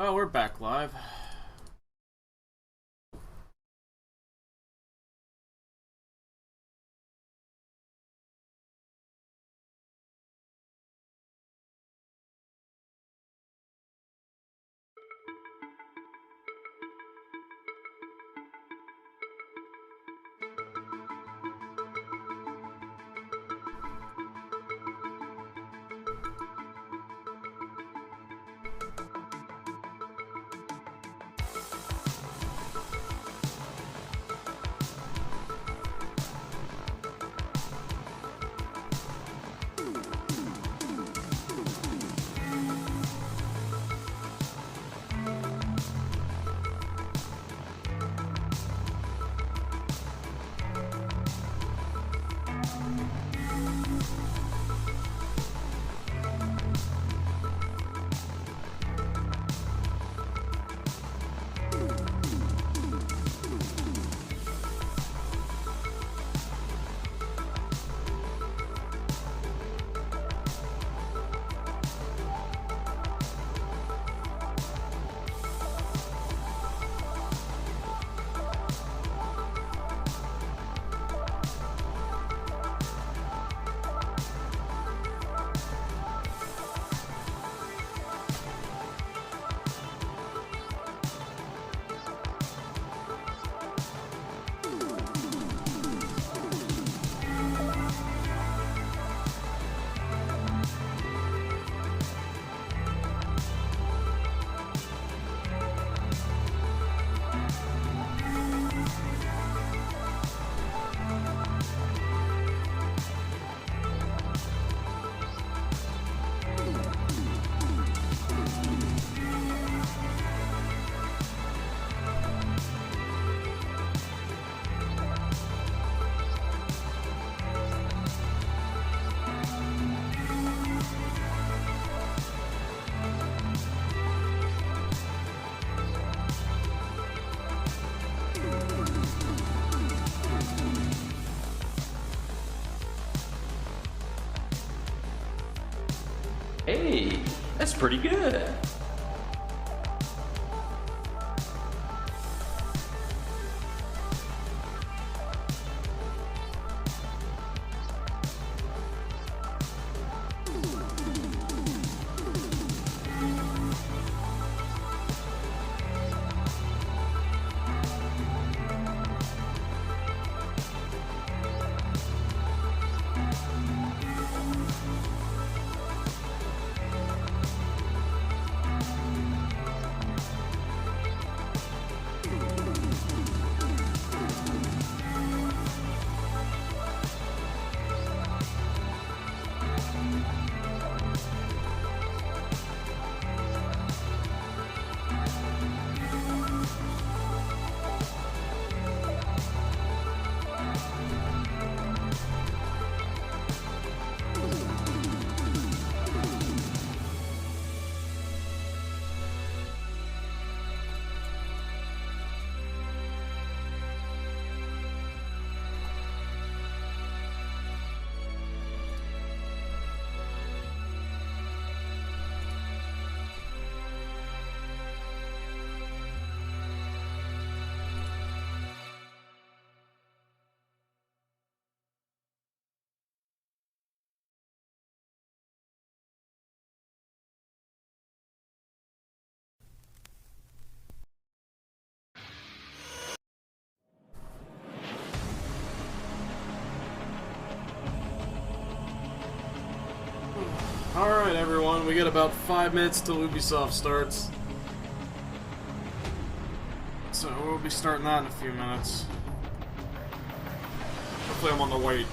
Oh, we're back live. Hey, that's pretty good. Alright, everyone, we got about 5 minutes till Ubisoft starts. So we'll be starting that in a few minutes. Hopefully I'm on the right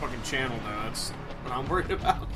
fucking channel now, that's what I'm worried about.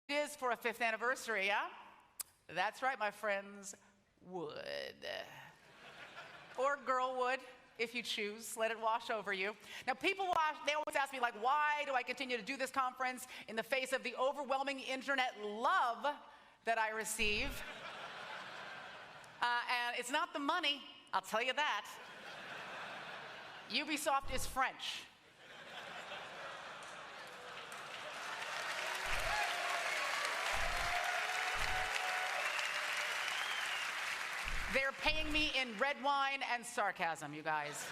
It is for a 5th anniversary, yeah? That's right, my friends. Wood. Or girl wood, if you choose. Let it wash over you. Now, they always ask me, like, why do I continue to do this conference in the face of the overwhelming internet love that I receive? And it's not the money, I'll tell you that. Ubisoft is French. They're paying me in red wine and sarcasm, you guys.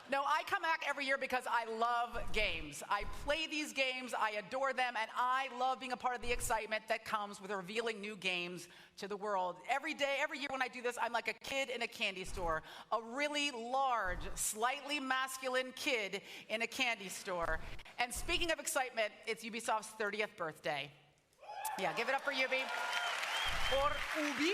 No, I come back every year because I love games. I play these games, I adore them, and I love being a part of the excitement that comes with revealing new games to the world. Every day, every year when I do this, I'm like a kid in a candy store. A really large, slightly masculine kid in a candy store. And speaking of excitement, it's Ubisoft's 30th birthday. Yeah, give it up for Ubi. Or Ubi.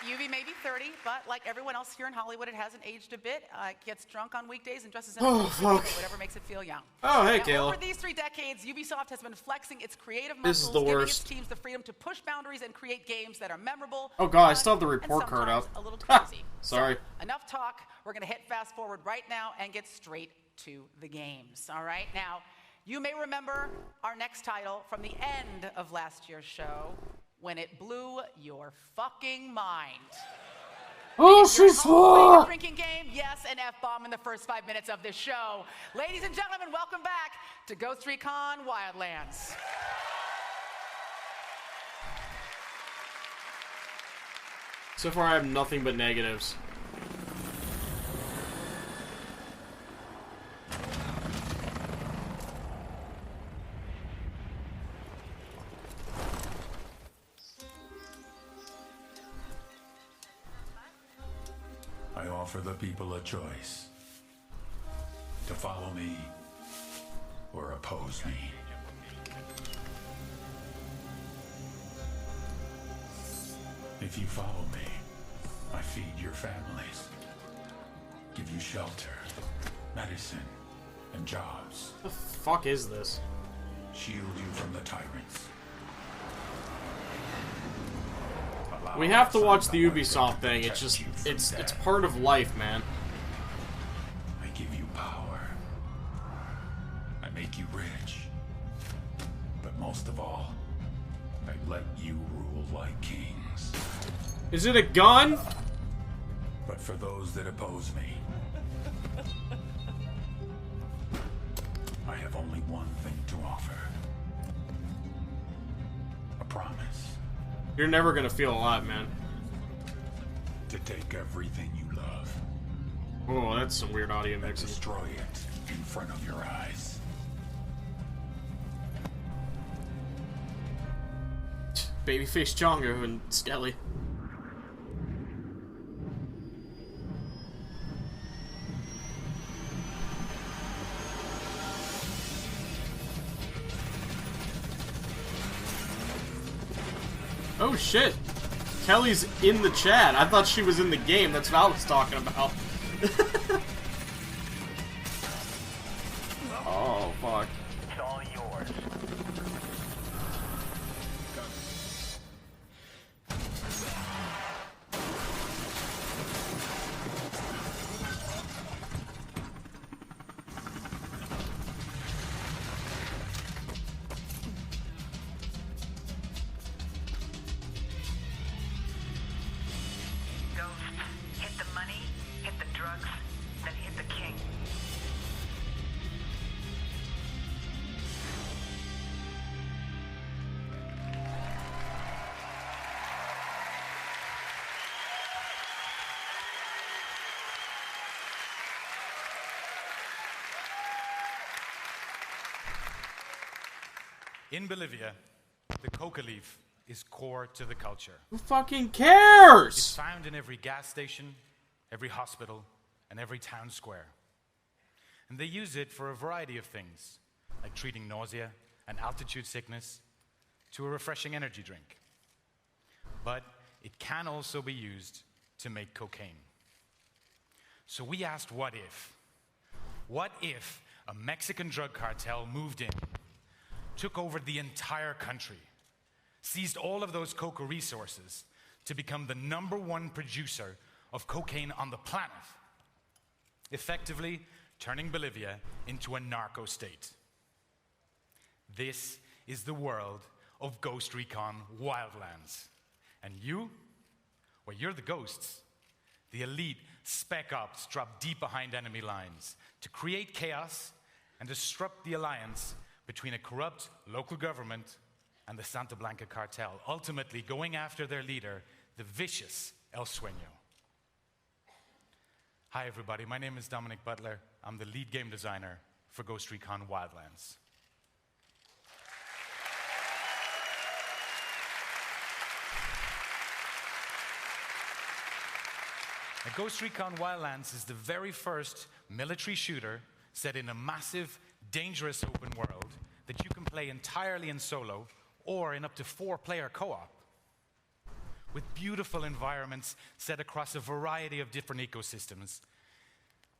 Ubi may be 30, but like everyone else here in Hollywood, it hasn't aged a bit. It gets drunk on weekdays and dresses in whatever makes it feel young. Oh, hey, now, Kayla. over these 3 decades, Ubisoft has been flexing its creative muscles, giving its teams the freedom to push boundaries and create games that are memorable. Oh god, I still have the report card up. A little crazy. Sorry. So, enough talk. We're going to hit fast forward right now and get straight to the games. All right? Now, you may remember our next title from the end of last year's show, when it blew your fucking mind. Oh, she's a drinking game, yes, an F-bomb in the first 5 minutes of this show. Ladies and gentlemen, welcome back to Ghost Recon Wildlands. So far, I have nothing but negatives. I offer the people a choice. To follow me or oppose me. If you follow me, I feed your families, give you shelter, medicine, and jobs. The fuck is this? Shield you from the tyrants. We have to watch the Ubisoft thing. It's just, it's part of life, man. I give you power. I make you rich. But most of all, I let you rule like kings. Is it a gun? But for those that oppose me, I have only one thing to offer. A promise. You're never gonna feel alive, man. To take everything you love. Oh, that's some weird audio And mixing. destroy it in front of your eyes. Babyface Django and Skelly. Oh shit! Kelly's in the chat. I thought she was in the game. That's what I was talking about. Oh, fuck. It's all yours. Ghost, hit the money, hit the drugs, then hit the king. In Bolivia, the coca leaf is core to the culture. Who fucking It's cares? found in every gas station, every hospital, and every town square. And they use it for a variety of things, like treating nausea and altitude sickness, to a refreshing energy drink. But it can also be used to make cocaine. So we asked, what if? What if a Mexican drug cartel moved in, took over the entire country, seized all of those coca resources to become the #1 producer of cocaine on the planet, effectively turning Bolivia into a narco state. This is the world of Ghost Recon Wildlands. And you? Well, you're the ghosts. The elite spec ops drop deep behind enemy lines to create chaos and disrupt the alliance between a corrupt local government and the Santa Blanca cartel, ultimately going after their leader, the vicious El Sueño. Hi everybody, my name is Dominic Butler. I'm the lead game designer for Ghost Recon Wildlands. Now, Ghost Recon Wildlands is the very first military shooter set in a massive, dangerous open world that you can play entirely in solo or in up to 4-player co-op. With beautiful environments set across a variety of different ecosystems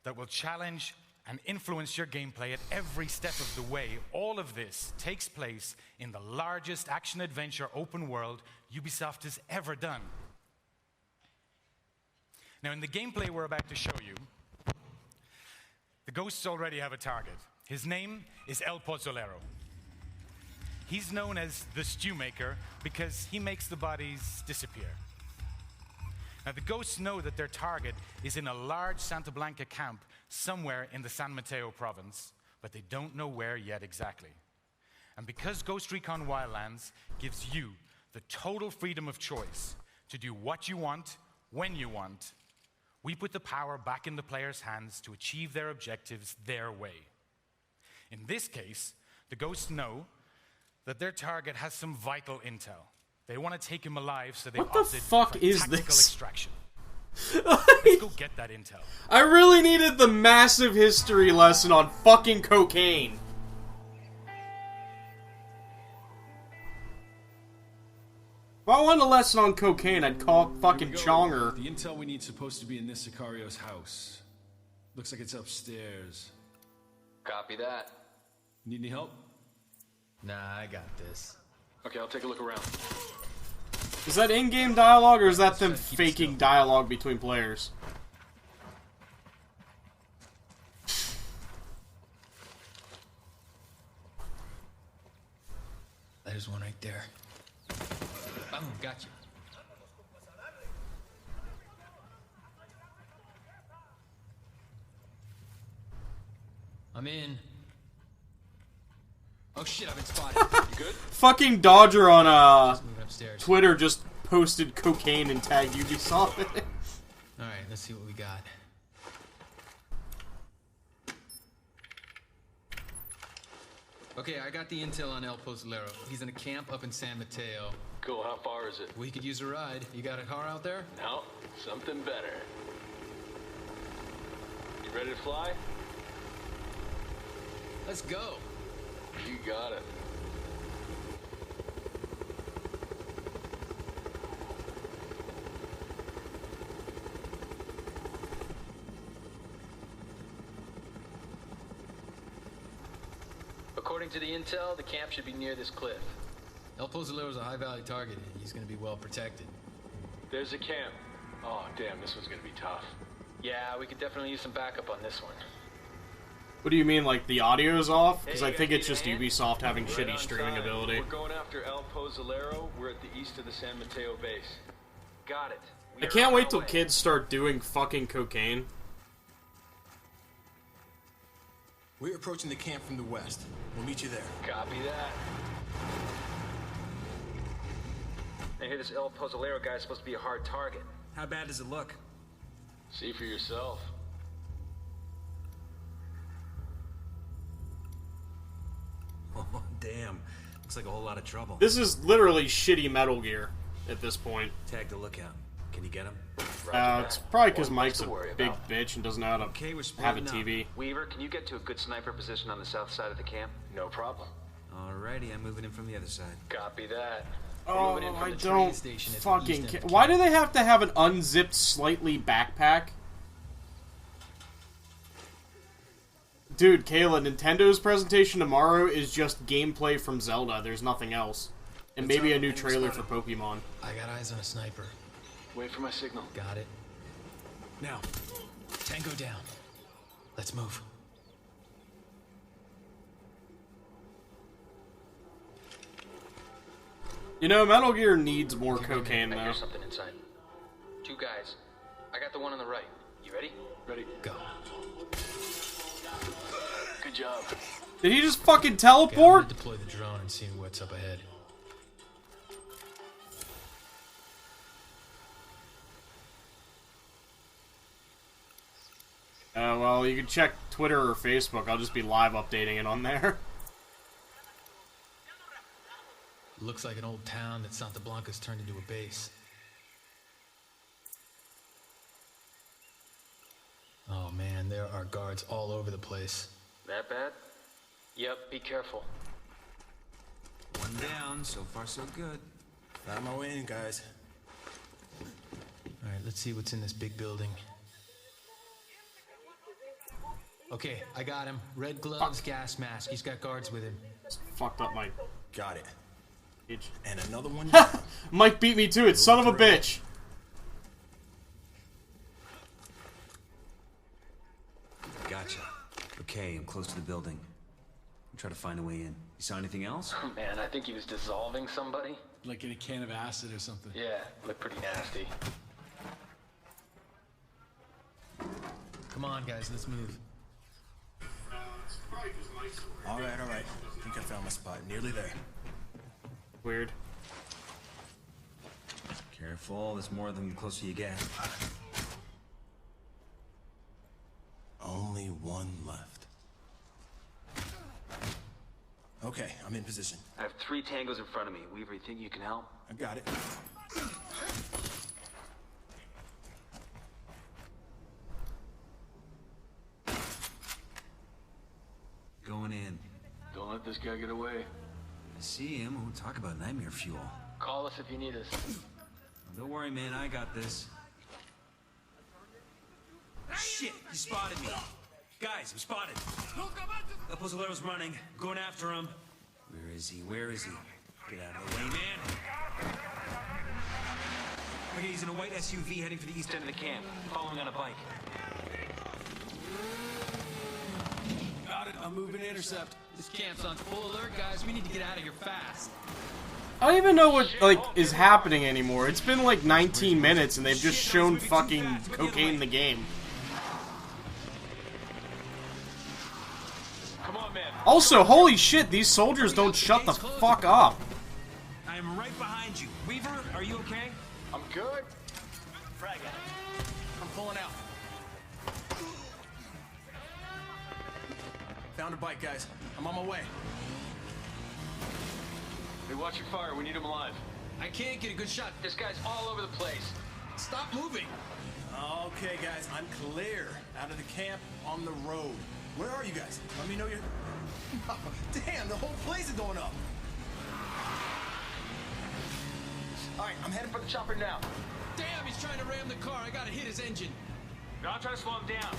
that will challenge and influence your gameplay at every step of the way. All of this takes place in the largest action-adventure open world Ubisoft has ever done. Now, in the gameplay we're about to show you, the ghosts already have a target. His name is El Pozolero. He's known as the Stew Maker because he makes the bodies disappear. Now, the ghosts know that their target is in a large Santa Blanca camp somewhere in the San Mateo province, but they don't know where yet exactly. And because Ghost Recon Wildlands gives you the total freedom of choice to do what you want, when you want, we put the power back in the players' hands to achieve their objectives their way. In this case, the ghosts know that their target has some vital intel. They want to take him alive, so they've opted for tactical extraction. Let's go get that intel. I really needed the massive history lesson on fucking cocaine. If I wanted a lesson on cocaine, I'd call it fucking Chonger. The intel we need supposed to be in this Sicario's house. Looks like it's upstairs. Copy that. Need any help? Nah, I got this. Okay, I'll take a look around. Is that in-game dialogue, or is that them faking dialogue between players? There's one right there. Boom, got you. I'm in. Oh shit, I've been spotted. You good? Fucking Dodger on Moving upstairs. Twitter just posted cocaine and tagged Ubisoft. Alright, let's see what we got. Okay, I got the intel on El Pozolero. He's in a camp up in San Mateo. Cool, how far is it? We could use a ride. You got a car out there? No, something better. You ready to fly? Let's go. You got it. According to the intel, the camp should be near this cliff. El Pozolero's a high-value target. He's gonna be well protected. There's a camp. Oh, damn, this one's gonna be tough. Yeah, we could definitely use some backup on this one. What do you mean, like the audio's off? Because Hey, I you think guys it's just need a hand? Ubisoft having Right shitty on streaming time. ability. We're going after El Pozolero. We're at the east of the San Mateo base. Got it. I can't wait till kids start doing fucking cocaine. We're approaching the camp from the west. We'll meet you there. Copy that. I hear this El Pozolero guy's supposed to be a hard target. How bad does it look? See for yourself. Oh, damn. Looks like a whole lot of trouble. This is literally shitty Metal Gear at this point. Tag the lookout. Can you get him? It's probably because Mike's to a worry big about. bitch and doesn't know how to Okay, we're have a splitting up. TV. Weaver, can you get to a good sniper position on the south side of the camp? No problem. Alrighty, I'm moving in from the other side. Copy that. Oh, moving in from I the train don't station at the fucking east end care. of Why do camp. they have to have an unzipped, slightly backpack? Dude, Kayla, Nintendo's presentation tomorrow is just gameplay from Zelda. There's nothing else. And maybe a new trailer for Pokemon. I got eyes on a sniper. Wait for my signal. Got it. Now, Tango down. Let's move. You know, Metal Gear needs more cocaine, I though. hear something inside. 2 guys. I got the one on the right. You ready? Ready. Go. Good job. Did he just fucking Okay, I'm teleport? gonna deploy the drone and see what's up ahead. Well, you can check Twitter or Facebook. I'll just be live updating it on there. Looks like an old town that Santa Blanca's turned into a base. Oh man, there are guards all over the place. That bad? Yep, be careful. One down, so far so good. Found my way in, guys. Alright, let's see what's in this big building. Okay, I got him. Red gloves, gas mask. He's got guards with him. Fucked up my Got it. page. And another one. Mike beat me to it, son of a bitch. Gotcha. Okay, I'm close to the building. I'm trying to find a way in. You saw anything else? Oh, man, I think he was dissolving somebody. Like in a can of acid or something. Yeah, looked pretty nasty. Come on, guys, let's move. All right. I think I found my spot. Nearly there. Weird. Careful, there's more of them the closer you get. Only one left. Okay, I'm in position. I have 3 tangos in front of me. Weaver, you think you can help? I got it. Going in. Don't let this guy get away. I see him. We'll talk about nightmare fuel. Call us if you need us. Don't worry, man. I got this. Shit! You spotted me. Guys, I'm spotted. El Pozolero's running. Going after him. Where is he? Where is he? Get out of the way, man. Okay, he's in a white SUV heading for the east end of the camp. Following on a bike. Got it. I'm moving to intercept. This camp's on full alert, guys. We need to get out of here fast. I don't even know what, like, is happening anymore. It's been like 19 minutes and they've just shown fucking cocaine in the game. Come on, man. Also, holy shit, these soldiers don't shut the fuck up. I am right behind you. Weaver, are you okay? I'm good. I'm pulling out. Found a bike, guys. I'm on my way. Hey, watch your fire. We need him alive. I can't get a good shot. This guy's all over the place. Stop moving. Okay, guys, I'm clear. Out of the camp, on the road. Where are you guys? Let me know you're... Damn, the whole place is going up. Alright, I'm heading for the chopper now. Damn, he's trying to ram the car. I gotta hit his engine. No, I'm trying to slow him down.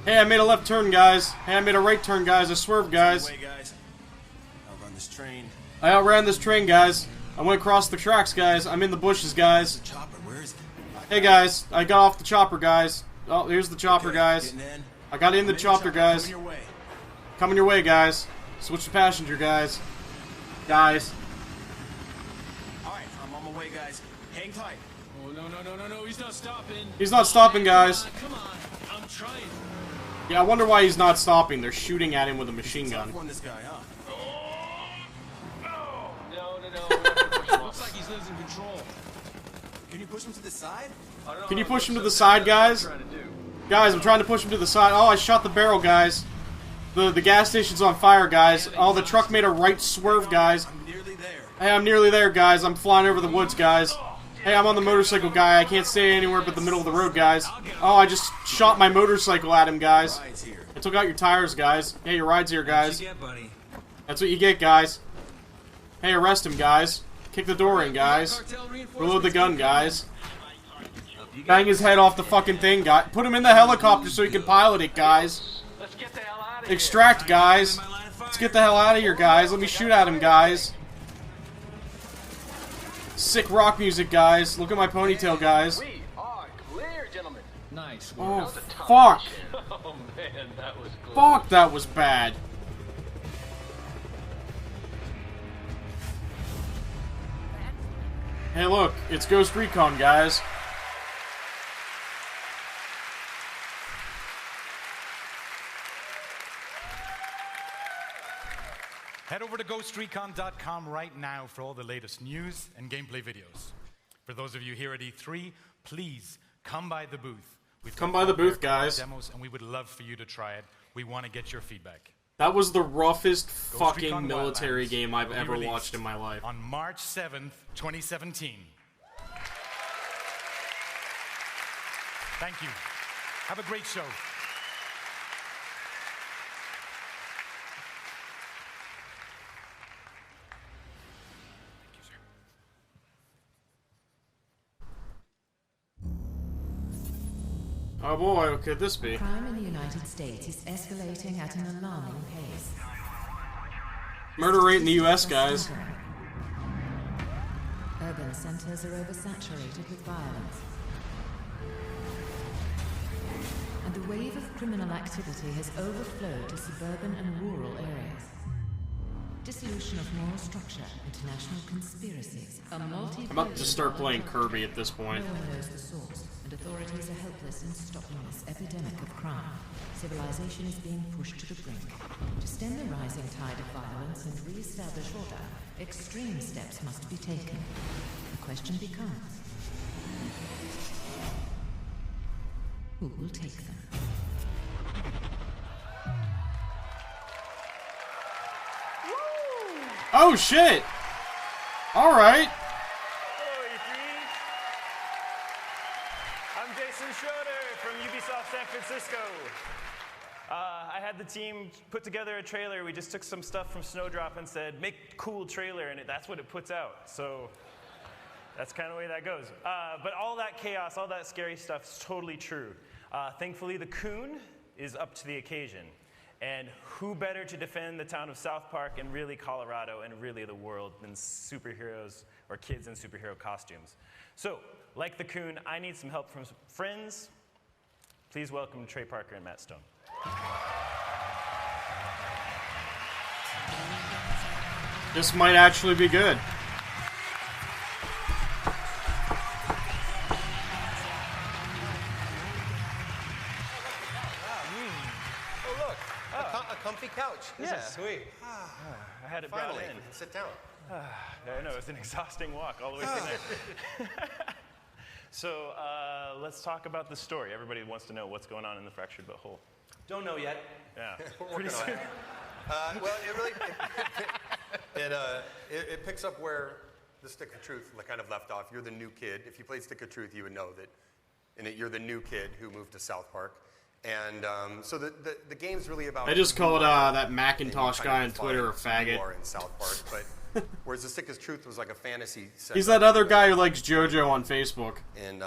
Hey, I made a left turn, guys. Hey, I made a right turn, guys. I swerved, guys. Wait, guys. I'll run this train. I outran this train, guys. I went across the tracks, guys. I'm in the bushes, guys. The chopper, where is it? Hey, guys. I got off the chopper, guys. Oh, here's the chopper, Okay, guys. getting in. I got in the chopper, guys. Coming your way. Coming your way, guys. Switch to passenger, guys. Guys. Alright, I'm on my way, guys. Hang tight. Oh, no. He's not stopping. He's not stopping, guys. Come on. I'm trying. Yeah, I wonder why he's not stopping. They're shooting at him with a machine gun. Tough one, this guy, huh? No. We're not gonna push him Looks off. like he's losing control. Can you push him to the side? I don't know Can you how push him to much the of side, that guys? I'm trying to do. Guys, I'm trying to push him to the side. Oh, I shot the barrel, guys. The gas station's on fire, guys. Oh, the truck made a right swerve, guys. I'm nearly there. Hey, I'm nearly there, guys. I'm flying over the woods, guys. Hey, I'm on the motorcycle, guy. I can't stay anywhere but the middle of the road, guys. Oh, I just shot my motorcycle at him, guys. Ride's here. I took out your tires, guys. Hey, your ride's here, guys. What'd you get, buddy? That's what you get, guys. Hey, arrest him, guys. Kick the door in, guys. Reload the gun, guys. Bang his head off the fucking thing, guy. Put him in the helicopter so he can pilot it, guys. Let's get the hell out of here. Extract, guys. Let's get the hell out of here, guys. Let me shoot at him, guys. Sick rock music, guys. Look at my ponytail, guys. We are clear, gentlemen. Nice. Oh, That was a tough fuck. mission. Oh man, that was close. Fuck, that was bad. Hey, look. It's Ghost Recon, guys. Head over to GhostRecon.com right now for all the latest news and gameplay videos. For those of you here at E3, please come by the booth. Come by the booth, guys. Demos, and we would love for you to try it. We want to get your feedback. That was the roughest Ghost fucking Recon military Wildlands game I've will be ever released watched in my life. On March 7th, 2017. Thank you. Have a great show. Oh boy, what could this be? Crime in the United States is escalating at an alarming pace. Murder rate in the US, guys. Urban centers are oversaturated with violence. And the wave of criminal activity has overflowed to suburban and rural areas. Dissolution of moral structure, international conspiracies, a multi. I'm about to start playing Kirby at this point. No one knows the source, and authorities are helpless in stopping this epidemic of crime. Civilization is being pushed to the brink. To stem the rising tide of violence and re-establish order, extreme steps must be taken. The question becomes, who will take them? Oh shit! Alright. Hello, E3. I'm Jason Schroeder from Ubisoft San Francisco. I had the team put together a trailer. We just took some stuff from Snowdrop and said, make a cool trailer, and that's what it puts out. So that's kind of the way that goes. But all that chaos, all that scary stuff is totally true. Thankfully, the Coon is up to the occasion. And who better to defend the town of South Park and really Colorado and really the world than superheroes or kids in superhero costumes? So, like the Coon, I need some help from some friends. Please welcome Trey Parker and Matt Stone. This might actually be good. A comfy couch. This is sweet. I had it Finally, brought in. we can sit down. I know, it was an exhausting walk all the way through there. So let's talk about the story. Everybody wants to know what's going on in the fractured but whole. Don't know yet. Yeah. We're working on it. Well, it really it picks up where the Stick of Truth kind of left off. You're the new kid. If you played Stick of Truth, you would know that in it you're the new kid who moved to South Park. And so the game's really about. I just called that Macintosh guy on Twitter a faggot. You are in South Park, but whereas the Stick of Truth was like a fantasy. He's that other guy who likes JoJo on Facebook. And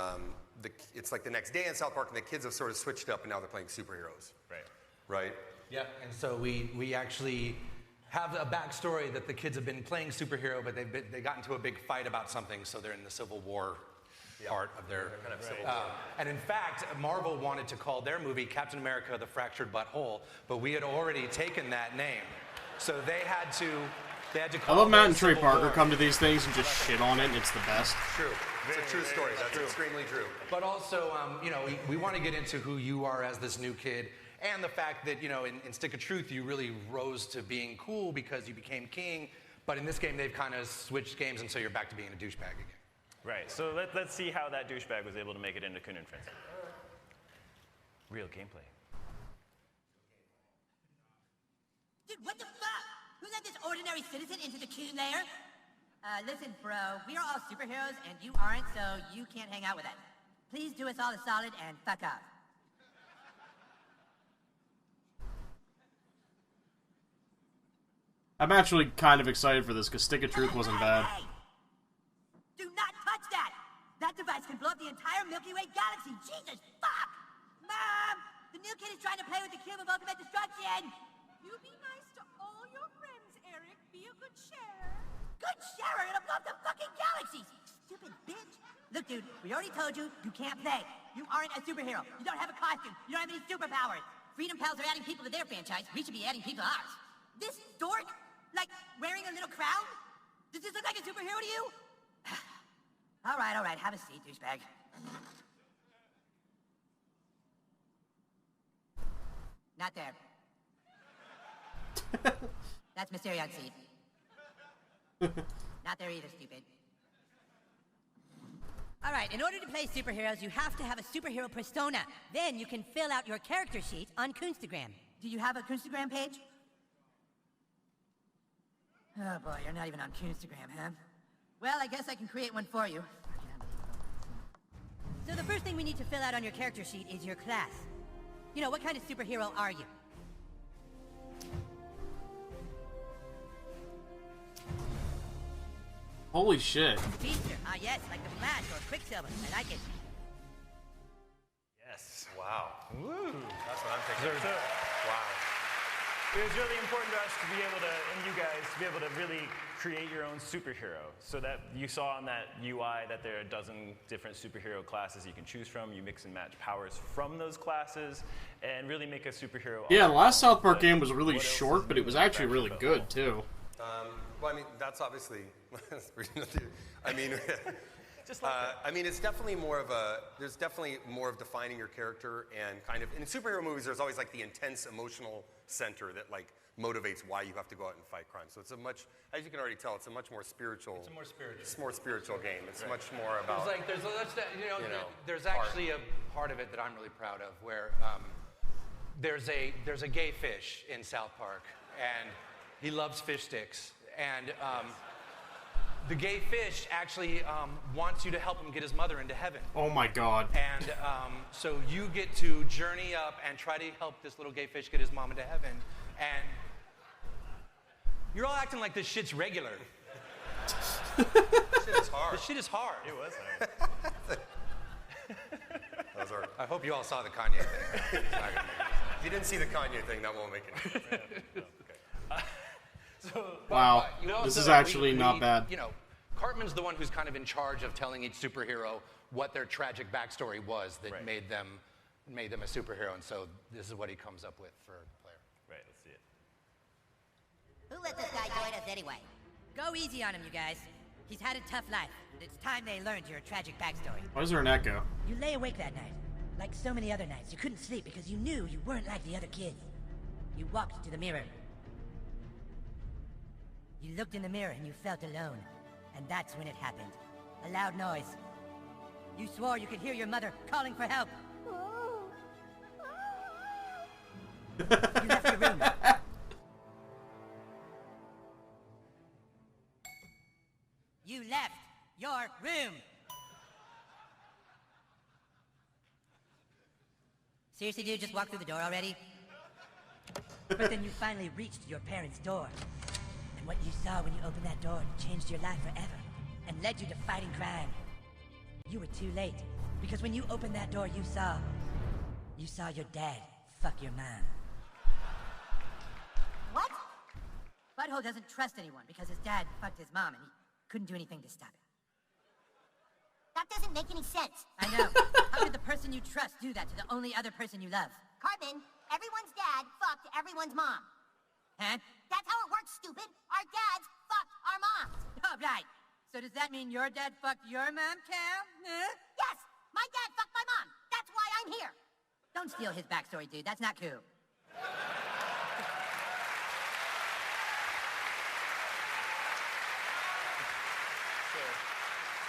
it's like the next day in South Park, and the kids have sort of switched up, and now they're playing superheroes. Right. Yeah, and so we actually have a backstory that the kids have been playing superhero, but they got into a big fight about something, so they're in the Civil War part of their kind of Civil War. And in fact, Marvel wanted to call their movie Captain America: The Fractured But Whole, but we had already taken that name, so they had to I love Matt and Trey Parker come to these things and just shit on it, and it's the best. True. It's a true story. That's extremely true. But also, we want to get into who you are as this new kid, and the fact that, in Stick of Truth, you really rose to being cool because you became king. But in this game, they've kind of switched games, and so you're back to being a douchebag again. Right. So let's see how that douchebag was able to make it into Coon and Friends. Real gameplay. Dude, what the fuck? Who let this ordinary citizen into the Coon lair? Listen, bro, we are all superheroes and you aren't, so you can't hang out with us. Please do us all a solid and fuck off. I'm actually kind of excited for this because Stick of Truth wasn't bad. Hey! Do not touch that! That That device can blow up the entire Milky Way galaxy. Jesus, fuck! Mom! The new kid is trying to play with the cube of ultimate destruction! You be nice to all your friends, Eric. Be a good sharer. Good sharer! It'll blow up the fucking galaxies! Stupid bitch! Look, dude, we already told you, you can't play. You aren't a superhero. You don't have a costume. You don't have any superpowers. Freedom Pals are adding people to their franchise. We should be adding people to ours. This dork, like, wearing a little crown? Does this look like a superhero to you? All right, have a seat, douchebag. Not there. That's Mysterion's seat. Not there either, stupid. All right, in order to play superheroes, you have to have a superhero persona. Then you can fill out your character sheet on Coonstagram. Do you have a Coonstagram page? Oh boy, you're not even on Coonstagram, huh? Well, I guess I can create one for you. So the first thing we need to fill out on your character sheet is your class. You know, what kind of superhero are you? Holy shit. Speedster. Ah, yes, like the Flash or Quicksilver. I like it. Yes. Wow. Woo. That's what I'm thinking. Wow. It was really important to us to be able to, and you guys, to be able to really create your own superhero. So that you saw on that UI that there are a dozen different superhero classes you can choose from. You mix and match powers from those classes and really make a superhero. Yeah, the last South Park game was really short, but it was actually really good, too. Well, I mean, that's obviously. I mean, I mean, it's definitely more of a. There's definitely more of defining your character and kind of. In superhero movies, there's always like the intense emotional center that like motivates why you have to go out and fight crime. So it's a much, as you can already tell, it's a much more spiritual. It's a more spiritual. It's more spiritual game. It's much more about. There's actually a part of it that I'm really proud of, where there's a gay fish in South Park, and he loves fish sticks, and the gay fish actually wants you to help him get his mother into heaven. Oh my god. And so you get to journey up and try to help this little gay fish get his mom into heaven, and you're all acting like this shit's regular. This shit is hard. This shit is hard. It was hard. I hope you all saw the Kanye thing. If you didn't see the Kanye thing, that won't make it. Wow, this is actually not bad. You know, Cartman's the one who's kind of in charge of telling each superhero what their tragic backstory was that made them a superhero, and so this is what he comes up with for the player. Right, let's see it. Who let this guy join us anyway? Go easy on him, you guys. He's had a tough life. It's time they learned your tragic backstory. Why is there an echo? You lay awake that night. Like so many other nights. You couldn't sleep because you knew you weren't like the other kids. You walked to the mirror. You looked in the mirror and you felt alone. And that's when it happened. A loud noise. You swore you could hear your mother calling for help. You left your room. You left your room. Seriously, dude, just walk through the door already? But then you finally reached your parents' door. And what you saw when you opened that door changed your life forever and led you to fighting crime. You were too late, because when you opened that door, you saw your dad fuck your mom. What? Butthole doesn't trust anyone because his dad fucked his mom and he couldn't do anything to stop it. That doesn't make any sense. I know. How could the person you trust do that to the only other person you love? Cartman, everyone's dad fucked everyone's mom. Huh? That's how it works, stupid. Our dads fucked our moms. Oh, right. So does that mean your dad fucked your mom, Cal? Huh? Yes, my dad fucked my mom. That's why I'm here. Don't steal his backstory, dude. That's not cool.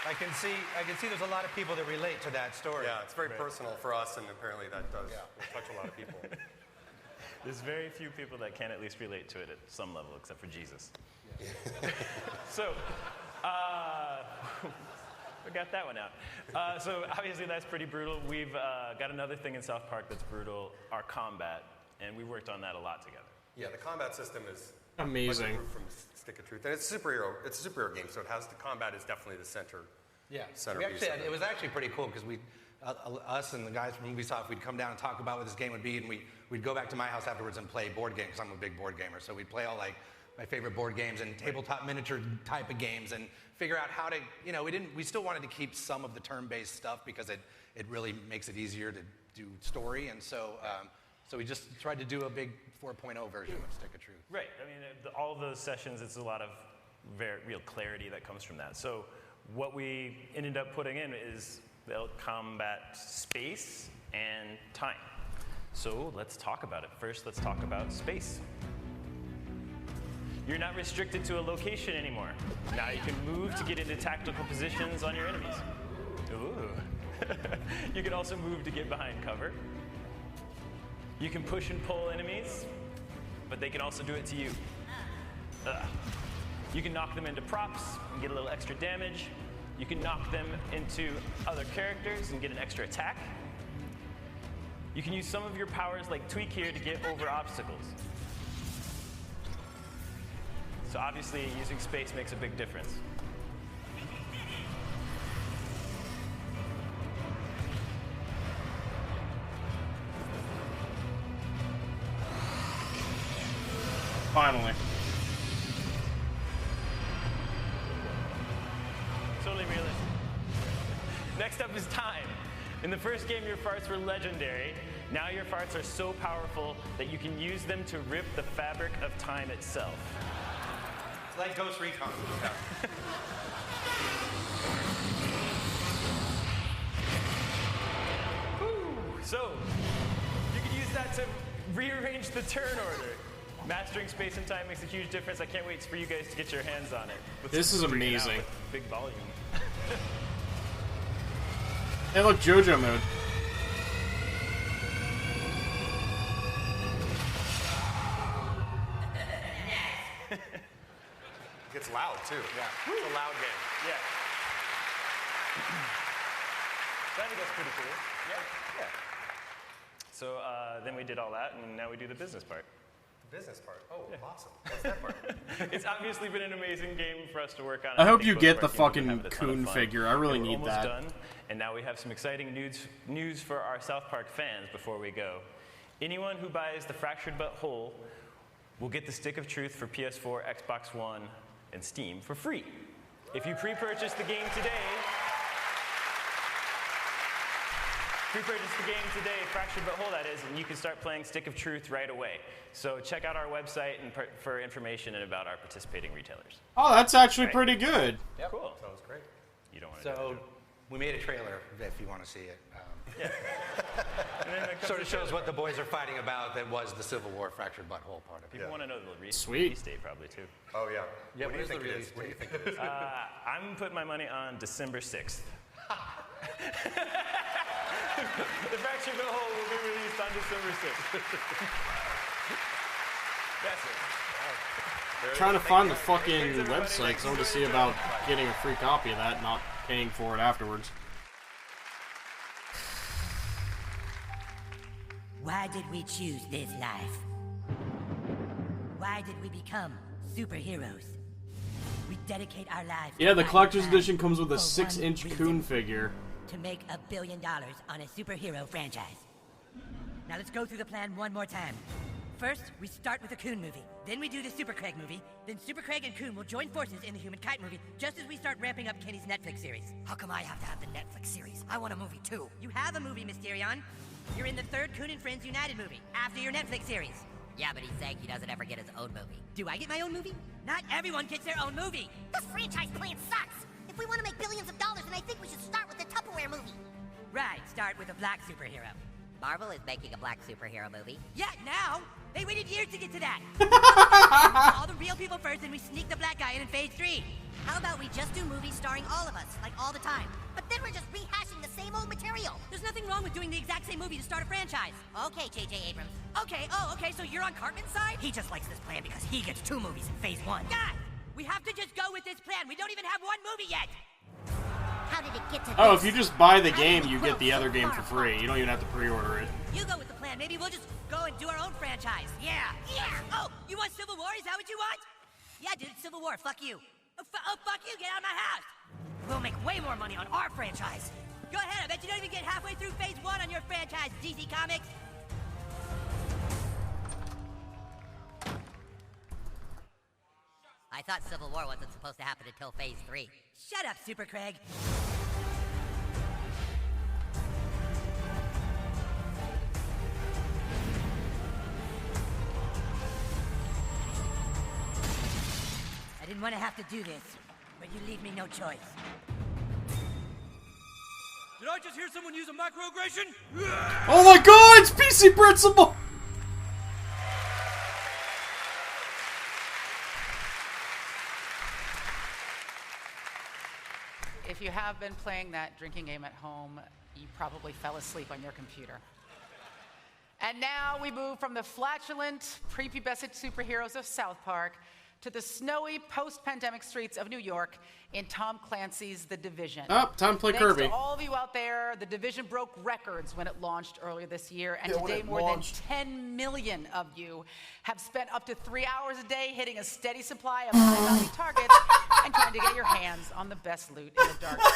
I can see there's a lot of people that relate to that story. Yeah, it's very personal for us, and apparently that does touch a lot of people. There's very few people that can at least relate to it at some level, except for Jesus. So, we got that one out. So obviously that's pretty brutal. We've got another thing in South Park that's brutal, our combat, and we worked on that a lot together. Yeah, the combat system is amazing. From Stick of Truth, and it's a superhero game, so it has the combat is definitely the center Yeah, centerpiece. it was actually pretty cool because we, us and the guys from Ubisoft, we'd come down and talk about what this game would be, and we'd go back to my house afterwards and play board games, because I'm a big board gamer. So we'd play all like my favorite board games and tabletop miniature type of games and figure out how to, we still wanted to keep some of the turn-based stuff because it really makes it easier to do story. And so we just tried to do a big 4.0 version of Stick of Truth. Right. I mean, all of those sessions, it's a lot of very real clarity that comes from that. So what we ended up putting in is they'll combat space and time. So let's talk about it. First, let's talk about space. You're not restricted to a location anymore. Now you can move to get into tactical positions on your enemies. Ooh. You can also move to get behind cover. You can push and pull enemies, but they can also do it to you. You can knock them into props and get a little extra damage. You can knock them into other characters and get an extra attack. You can use some of your powers like Tweak here to get over obstacles. So obviously using space makes a big difference. Finally. Totally realistic. Next up is time. In the first game, your farts were legendary. Now your farts are so powerful that you can use them to rip the fabric of time itself. Like Ghost Recon. So, you can use that to rearrange the turn order. Mastering space and time makes a huge difference. I can't wait for you guys to get your hands on it. This is amazing. Big volume. Hey, look, JoJo mode. Gets loud too. Yeah, it's a loud game. Yeah. So I think that's pretty cool. Yeah. So then we did all that, and now we do the business part. The business part. Oh, awesome. What's that part? It's obviously been an amazing game for us to work on. I hope think you both get of the our teams have fucking had a ton of Coon fun. figure. I really And we're need almost that. Done, and now we have some exciting news for our South Park fans before we go. Anyone who buys the Fractured But Whole will get the Stick of Truth for PS4, Xbox One, and Steam for free. If you pre-purchase the game today, Fractured But Whole that is, and you can start playing Stick of Truth right away. So check out our website and for information and about our participating retailers. Oh, that's actually pretty good. Yep. Cool. Sounds great. You don't want to So we made a trailer if you want to see it. Yeah. Sort of shows what the boys are fighting about. That was the Civil War Fractured Butthole part of it. People want to know the release date probably too. Oh yeah. Yeah, What do you where's the think it release is? What do you date? think it is? I'm putting my money on December 6th. The Fractured But Whole will be released on December 6th. That's it. Trying to find the fucking website because I want to see about getting a free copy of that, not paying for it afterwards. Why did we choose this life? Why did we become superheroes? We dedicate our lives. Yeah, the to collector's fighting edition comes with a for one 6-inch reason. Coon figure. To make $1 billion on a superhero franchise. Now let's go through the plan one more time. First, we start with the Coon movie. Then we do the Super Craig movie. Then Super Craig and Coon will join forces in the Human Kite movie, just as we start ramping up Kenny's Netflix series. How come I have to have the Netflix series? I want a movie too. You have a movie, Mysterion. You're in the third Coon and Friends United movie, after your Netflix series. Yeah, but he's saying he doesn't ever get his own movie. Do I get my own movie? Not everyone gets their own movie. This franchise plan sucks. If we want to make billions of dollars, then I think we should start with the Tupperware movie. Right, start with a black superhero. Marvel is making a black superhero movie. Yeah, now! They waited years to get to that! All the real people first, and we sneak the black guy in phase 3. How about we just do movies starring all of us, like all the time? But then we're just rehashing the same old material. There's nothing wrong with doing the exact same movie to start a franchise. Okay, J.J. Abrams. Okay, so you're on Cartman's side? He just likes this plan because he gets 2 movies in phase 1. God! We have to just go with this plan. We don't even have 1 movie yet! How did it get to Oh, this? if you just buy the game, you get the other game for free. You don't even have to pre-order it. You go with the plan. Maybe we'll just go and do our own franchise. Yeah! Oh, you want Civil War? Is that what you want? Yeah, dude, Civil War. Fuck you. Oh, fuck you. Get out of my house. We'll make way more money on our franchise. Go ahead, I bet you don't even get halfway through phase 1 on your franchise, DC Comics. I thought Civil War wasn't supposed to happen until phase 3. Shut up, Super Craig. I didn't want to have to do this, but you leave me no choice. Did I just hear someone use a microaggression? Oh my god, it's PC Principle! If you have been playing that drinking game at home, you probably fell asleep on your computer. And now we move from the flatulent, prepubescent superheroes of South Park to the snowy post-pandemic streets of New York in Tom Clancy's The Division. Oh, time to play Kirby. Thanks to all of you out there, The Division broke records when it launched earlier this year, and today more than 10 million of you have spent up to 3 hours a day hitting a steady supply of high-value targets and trying to get your hands on the best loot in the dark zone.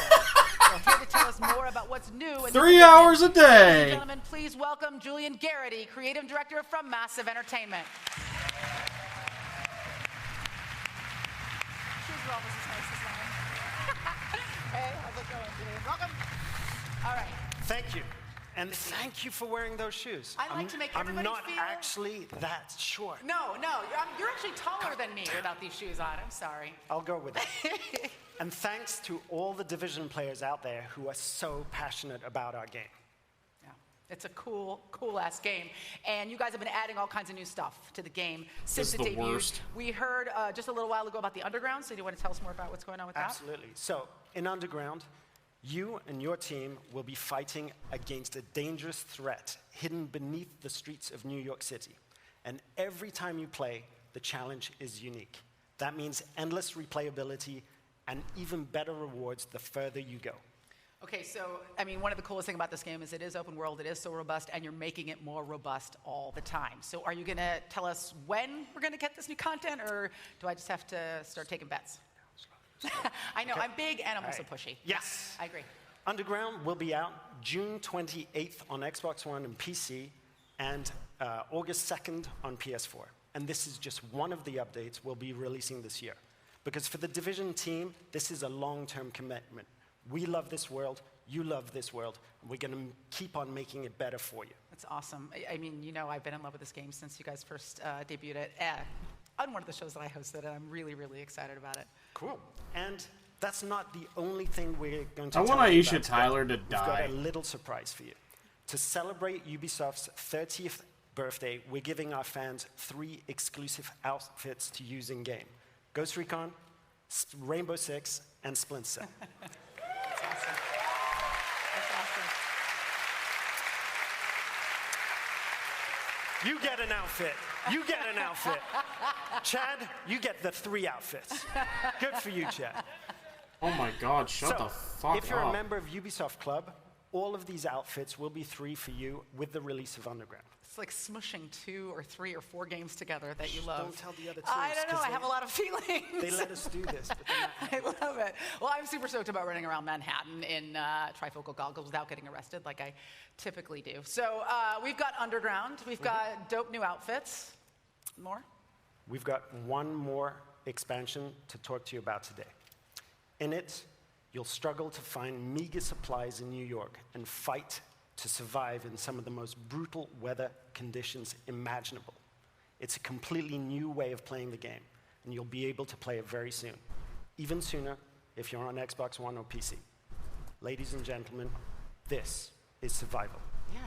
So here to tell us more about what's new in 3 hours a day. Ladies and gentlemen, please welcome Julian Garrity, creative director from Massive Entertainment. Hey, how's it going, Julian? Welcome. All right. Thank you. And thank you for wearing those shoes. I like to make everybody I'm not feel... actually that short. No, you're actually taller than me without these shoes on. I'm sorry. I'll go with it. And thanks to all the Division players out there who are so passionate about our game. Yeah, it's a cool ass game. And you guys have been adding all kinds of new stuff to the game since it debuted. Worst. We heard just a little while ago about the Underground, so do you want to tell us more about what's going on with that? Absolutely. So, in Underground, you and your team will be fighting against a dangerous threat hidden beneath the streets of New York City. And every time you play, the challenge is unique. That means endless replayability and even better rewards the further you go. Okay, so, I mean, one of the coolest things about this game is it is open world, it is so robust, and you're making it more robust all the time. So are you going to tell us when we're going to get this new content, or do I just have to start taking bets? I know, okay. I'm big and I'm also pushy. Yes. I agree. Underground will be out June 28th on Xbox One and PC, and August 2nd on PS4. And this is just one of the updates we'll be releasing this year. Because for the Division team, this is a long-term commitment. We love this world, you love this world, and we're going to keep on making it better for you. That's awesome. I mean, you know, I've been in love with this game since you guys first debuted it on one of the shows that I hosted, and I'm really, really excited about it. Cool. And that's not the only thing we're going to I tell want you Aisha about Tyler today. to die. We've got a little surprise for you. To celebrate Ubisoft's 30th birthday, we're giving our fans 3 exclusive outfits to use in-game. Ghost Recon, Rainbow Six, and Splinter Cell. That's awesome. That's awesome. You get an outfit. You get an outfit. Chad, you get the 3 outfits. Good for you, Chad. Oh my god, shut the fuck up. If you're a member of Ubisoft Club, all of these outfits will be free for you with the release of Underground. It's like smushing 2 or 3 or 4 games together that you love. Don't tell the other teams. I don't know, I have a lot of feelings. They let us do this. But I love it. Well, I'm super stoked about running around Manhattan in trifocal goggles without getting arrested like I typically do. So we've got Underground. We've got dope new outfits. More? We've got one more expansion to talk to you about today. In it, you'll struggle to find meager supplies in New York and fight to survive in some of the most brutal weather conditions imaginable. It's a completely new way of playing the game, and you'll be able to play it very soon. Even sooner if you're on Xbox One or PC. Ladies and gentlemen, this is Survival. Yeah.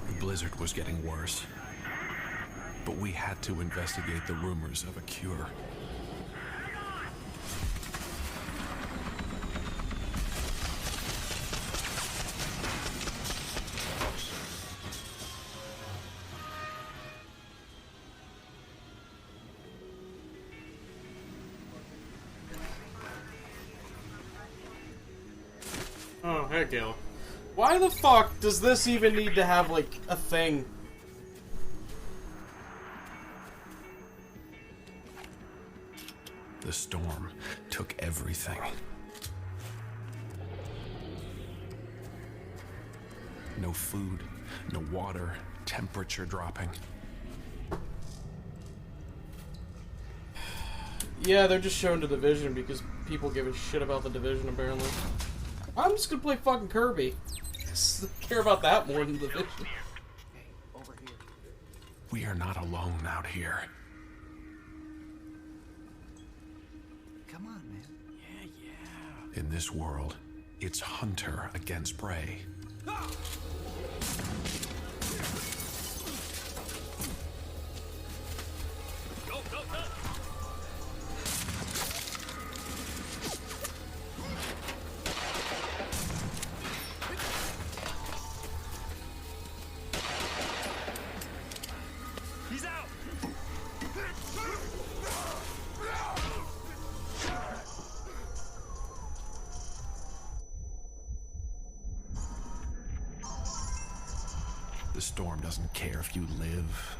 The blizzard was getting worse. But we had to investigate the rumors of a cure. Oh, hey, Gil. Why the fuck does this even need to have, like, a thing? The storm took everything. No food, no water, temperature dropping. Yeah, they're just showing the Division because people give a shit about the Division, apparently. I'm just gonna play fucking Kirby. I care about that more than the Division. We are not alone out here. Come on, man. Yeah. In this world, it's hunter against prey. Go, go, go! He's out! The storm doesn't care if you live.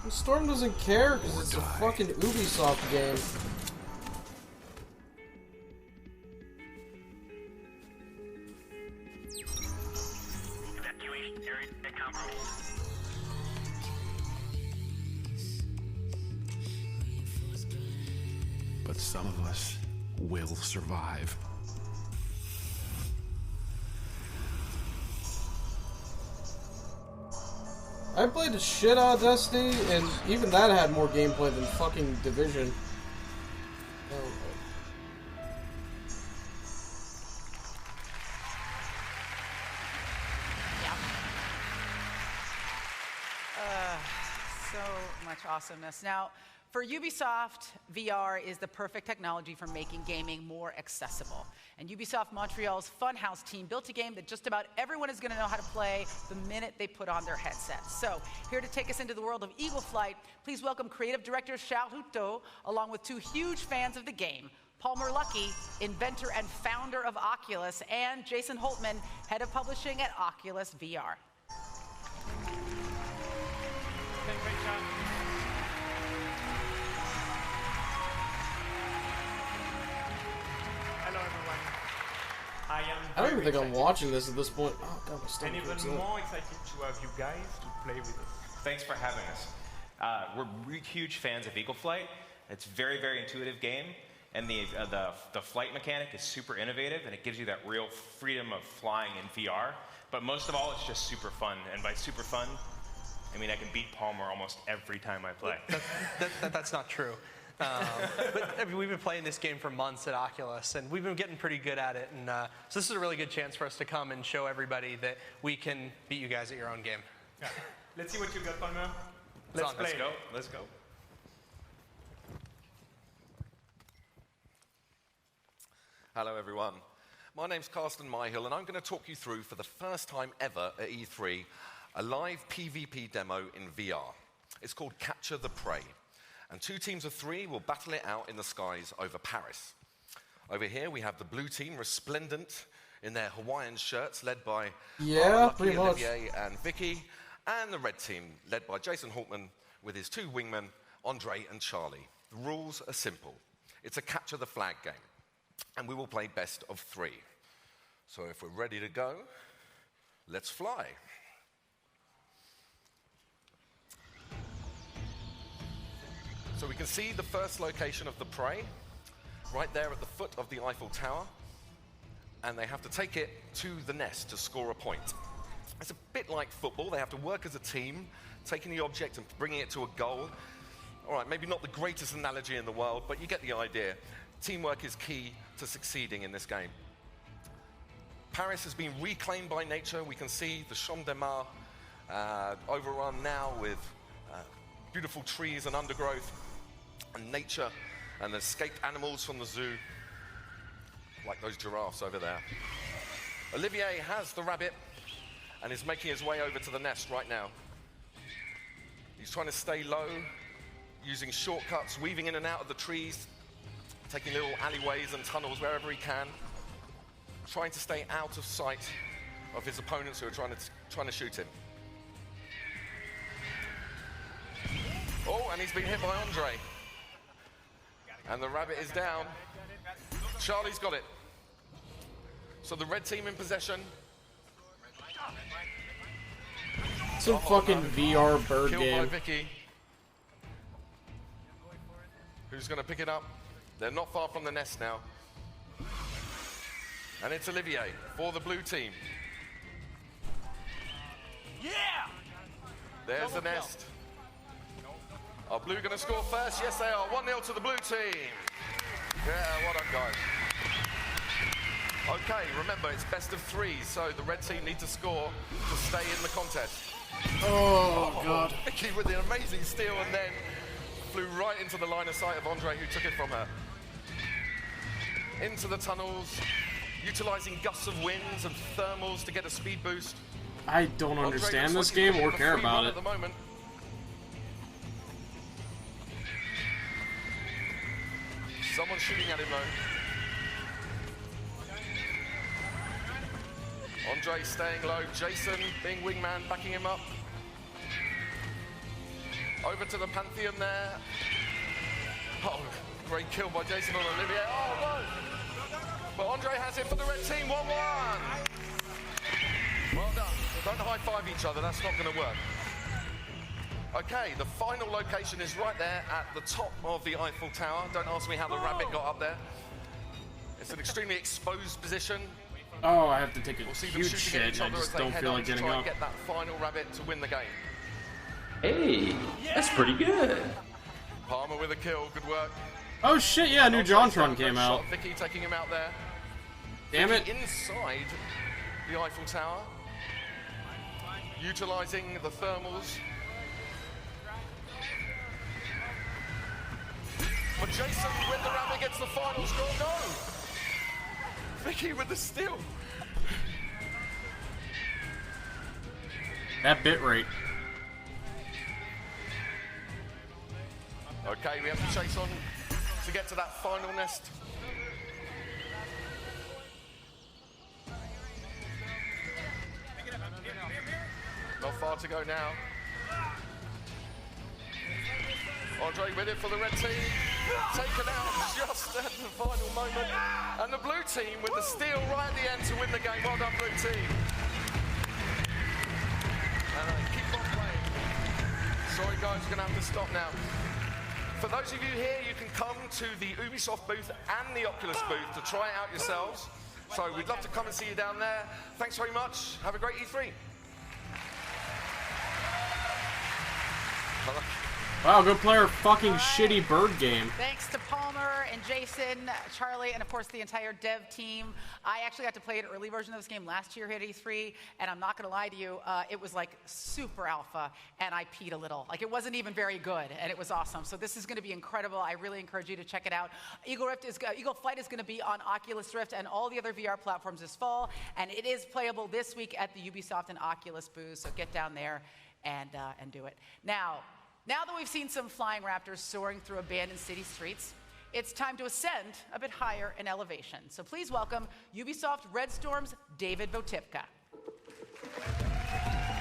The Storm doesn't care because it's a fucking Ubisoft game. Evacuation area compromised. But some of us will survive. I played the shit out of Destiny, and even that had more gameplay than fucking Division. So much awesomeness. Now, for Ubisoft, VR is the perfect technology for making gaming more accessible. And Ubisoft Montreal's Funhouse team built a game that just about everyone is going to know how to play the minute they put on their headsets. So, here to take us into the world of Eagle Flight, please welcome creative director Charles Houteau, along with two huge fans of the game, Palmer Luckey, inventor and founder of Oculus, and Jason Holtman, head of publishing at Oculus VR. Hello, everyone. I am. I don't even think very I'm excited. watching this at this point. Oh, God, my stomach And even hurts up. more excited to have you guys to play with us. Thanks for having us. We're huge fans of Eagle Flight. It's a very, very intuitive game, and the flight mechanic is super innovative, and it gives you that real freedom of flying in VR. But most of all, it's just super fun, and by super fun, I mean I can beat Palmer almost every time I play. That's not true. But I mean, we've been playing this game for months at Oculus, and we've been getting pretty good at it. And so this is a really good chance for us to come and show everybody that we can beat you guys at your own game. Yeah. Let's see what you got, Palmer. Let's Let's play. Go. Let's go. Hello, everyone. My name's Carsten Myhill, and I'm going to talk you through, for the first time ever at E3, a live PvP demo in VR. It's called Capture the Prey, and 2 teams of 3 will battle it out in the skies over Paris. Over here, we have the blue team, resplendent in their Hawaiian shirts, led by pretty much. Olivier and Vicky, and the red team, led by Jason Holtman, with his 2 wingmen, Andre and Charlie. The rules are simple. It's a capture the flag game, and we will play best of 3. So if we're ready to go, let's fly. So we can see the first location of the prey, right there at the foot of the Eiffel Tower, and they have to take it to the nest to score a point. It's a bit like football. They have to work as a team, taking the object and bringing it to a goal. All right, maybe not the greatest analogy in the world, but you get the idea. Teamwork is key to succeeding in this game. Paris has been reclaimed by nature. We can see the Champ de Mars overrun now with beautiful trees and undergrowth and nature and escaped animals from the zoo, like those giraffes over there. Olivier has the rabbit and is making his way over to the nest right now. He's trying to stay low, using shortcuts, weaving in and out of the trees, taking little alleyways and tunnels wherever he can, trying to stay out of sight of his opponents who are trying to shoot him. Oh, and he's been hit by Andre. And the rabbit is down. Charlie's got it. So the red team in possession. It's a fucking VR bird Killed game. by Vicky. Who's going to pick it up? They're not far from the nest now. And it's Olivier for the blue team. Yeah! There's the nest. Are blue going to score first? Yes, they are. 1-0 to the blue team. Yeah, well done, guys. Okay, remember, it's best of 3, so the red team need to score to stay in the contest. Oh, God. Vicky with the amazing steal and then flew right into the line of sight of Andre, who took it from her. Into the tunnels, utilizing gusts of winds and thermals to get a speed boost. I don't understand this game or care about it. At the moment. Someone's shooting at him though. Andre staying low. Jason being wingman, backing him up. Over to the Pantheon there. Oh, great kill by Jason on Olivier. Oh no! But Andre has it for the red team. 1-1. Well done. Don't high-five each other. That's not going to work. Okay, the final location is right there at the top of the Eiffel Tower. Don't ask me how the rabbit got up there. It's an extremely exposed position. Oh, I have to take a We'll see them huge shooting at shit. each I other just as they don't head feel up like to getting try up. and get that final rabbit to win the game. Hey, that's pretty good. Palmer with a kill. Good work. Oh shit, yeah, new JonTron came out. Vicky taking him out there. Damn it. Vicky inside the Eiffel Tower. Utilizing the thermals. But Jason with the rabbit gets the final score. No! Vicky with the steal. That bit rate. Okay, we have to chase on to get to that final nest. Not far to go now. Andre with it for the red team. Taken out just at the final moment. And the blue team with the steal right at the end to win the game. Well done, blue team. And keep on playing. Sorry guys, you're going to have to stop now. For those of you here, you can come to the Ubisoft booth and the Oculus booth to try it out yourselves. So we'd love to come and see you down there. Thanks very much. Have a great E3. Wow, go play our fucking shitty bird game. Thanks to Palmer and Jason, Charlie, and of course the entire dev team. I actually got to play an early version of this game last year here at E3, and I'm not going to lie to you, it was like super alpha, and I peed a little. Like it wasn't even very good, and it was awesome. So this is going to be incredible. I really encourage you to check it out. Eagle Flight is going to be on Oculus Rift and all the other VR platforms this fall, and it is playable this week at the Ubisoft and Oculus booths. So get down there and do it. Now that we've seen some flying raptors soaring through abandoned city streets, it's time to ascend a bit higher in elevation. So please welcome Ubisoft Red Storm's David Votipka.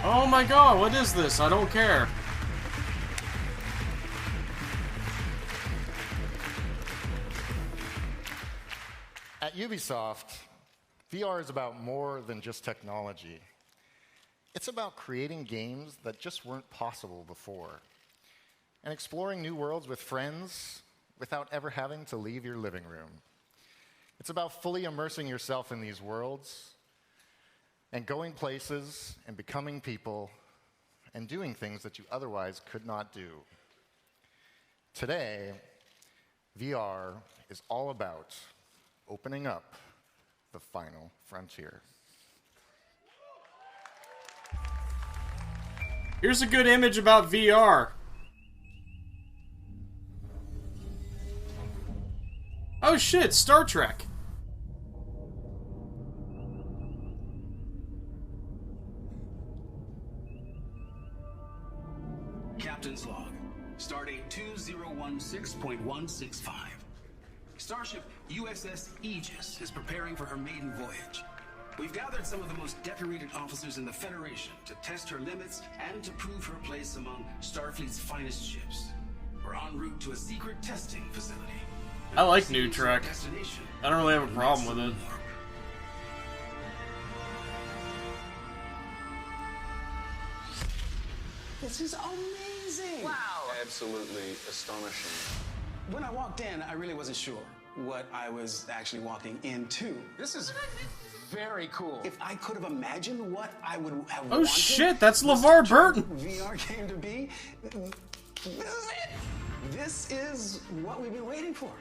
Oh my god, what is this? I don't care. At Ubisoft, VR is about more than just technology. It's about creating games that just weren't possible before, and exploring new worlds with friends without ever having to leave your living room. It's about fully immersing yourself in these worlds and going places and becoming people and doing things that you otherwise could not do. Today, VR is all about opening up the final frontier. Here's a good image about VR. Oh shit, Star Trek. Captain's log. Stardate 2016.165. Starship USS Aegis is preparing for her maiden voyage. We've gathered some of the most decorated officers in the Federation to test her limits and to prove her place among Starfleet's finest ships. We're en route to a secret testing facility. I like New Trek. I don't really have a problem with it. This is amazing! Wow! Absolutely astonishing. When I walked in, I really wasn't sure what I was actually walking into. This is very cool. If I could have imagined what I would have Oh wanted shit, that's this LeVar Burton! VR game to be, this is it! This is what we've been waiting for.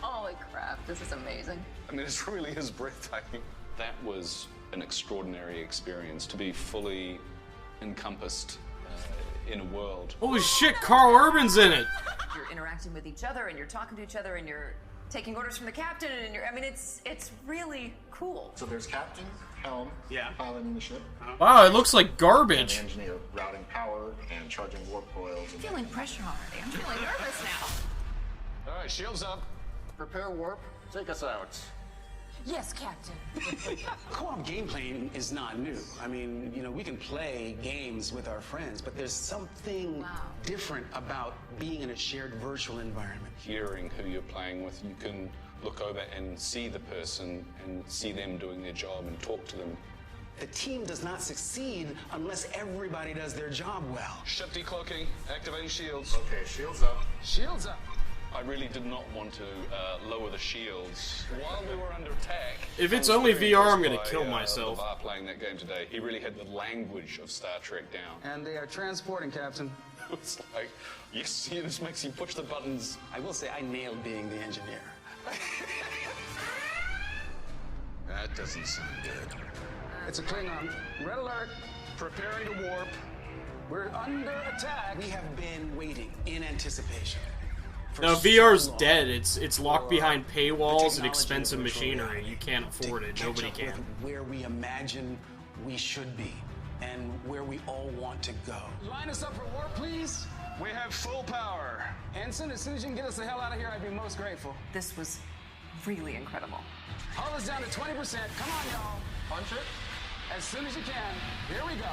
Holy crap, this is amazing. I mean, it really is breathtaking. That was an extraordinary experience to be fully encompassed in a world. Holy shit, Carl Urban's in it! You're interacting with each other and you're talking to each other and you're taking orders from the captain and I mean, it's really cool. So there's captain, helm, piloting the ship. Wow, it looks like garbage. And the engineer routing power and charging warp coils. I'm feeling pressure already. I'm feeling nervous now. All right, shields up. Prepare warp. Take us out. Yes, Captain. Co-op gameplay is not new. I mean, you know, we can play games with our friends, but there's something different about being in a shared virtual environment. Hearing who you're playing with, you can look over and see the person and see them doing their job and talk to them. The team does not succeed unless everybody does their job well. Ship decloaking, activating shields. Okay, shields up. Shields up. I really did not want to lower the shields while we were under attack. If it's I was only very VR, I'm impressed gonna by, kill myself. LeVar playing that game today. He really had the language of Star Trek down. And they are transporting, Captain. It's like, yes, this makes you push the buttons. I will say I nailed being the engineer. That doesn't sound good. It's a Klingon. Red alert. Preparing to warp. We're under attack. We have been waiting in anticipation. No, VR's dead. It's locked behind paywalls and expensive machinery. You can't afford it. Nobody can. Where we imagine we should be and where we all want to go. Line us up for warp, please. We have full power. Ensign, as soon as you can get us the hell out of here, I'd be most grateful. This was really incredible. Hull is down to 20%. Come on, y'all. Punch it. As soon as you can. Here we go.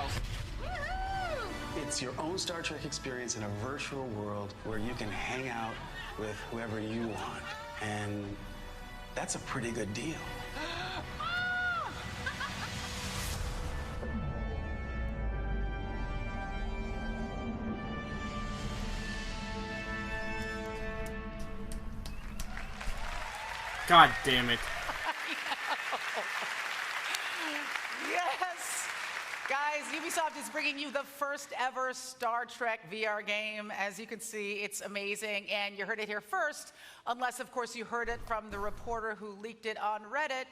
It's your own Star Trek experience in a virtual world where you can hang out with whoever you want. And that's a pretty good deal. God damn it. Yes! Guys, Ubisoft is bringing you the first ever Star Trek VR game. As you can see, it's amazing, and you heard it here first, unless, of course, you heard it from the reporter who leaked it on Reddit.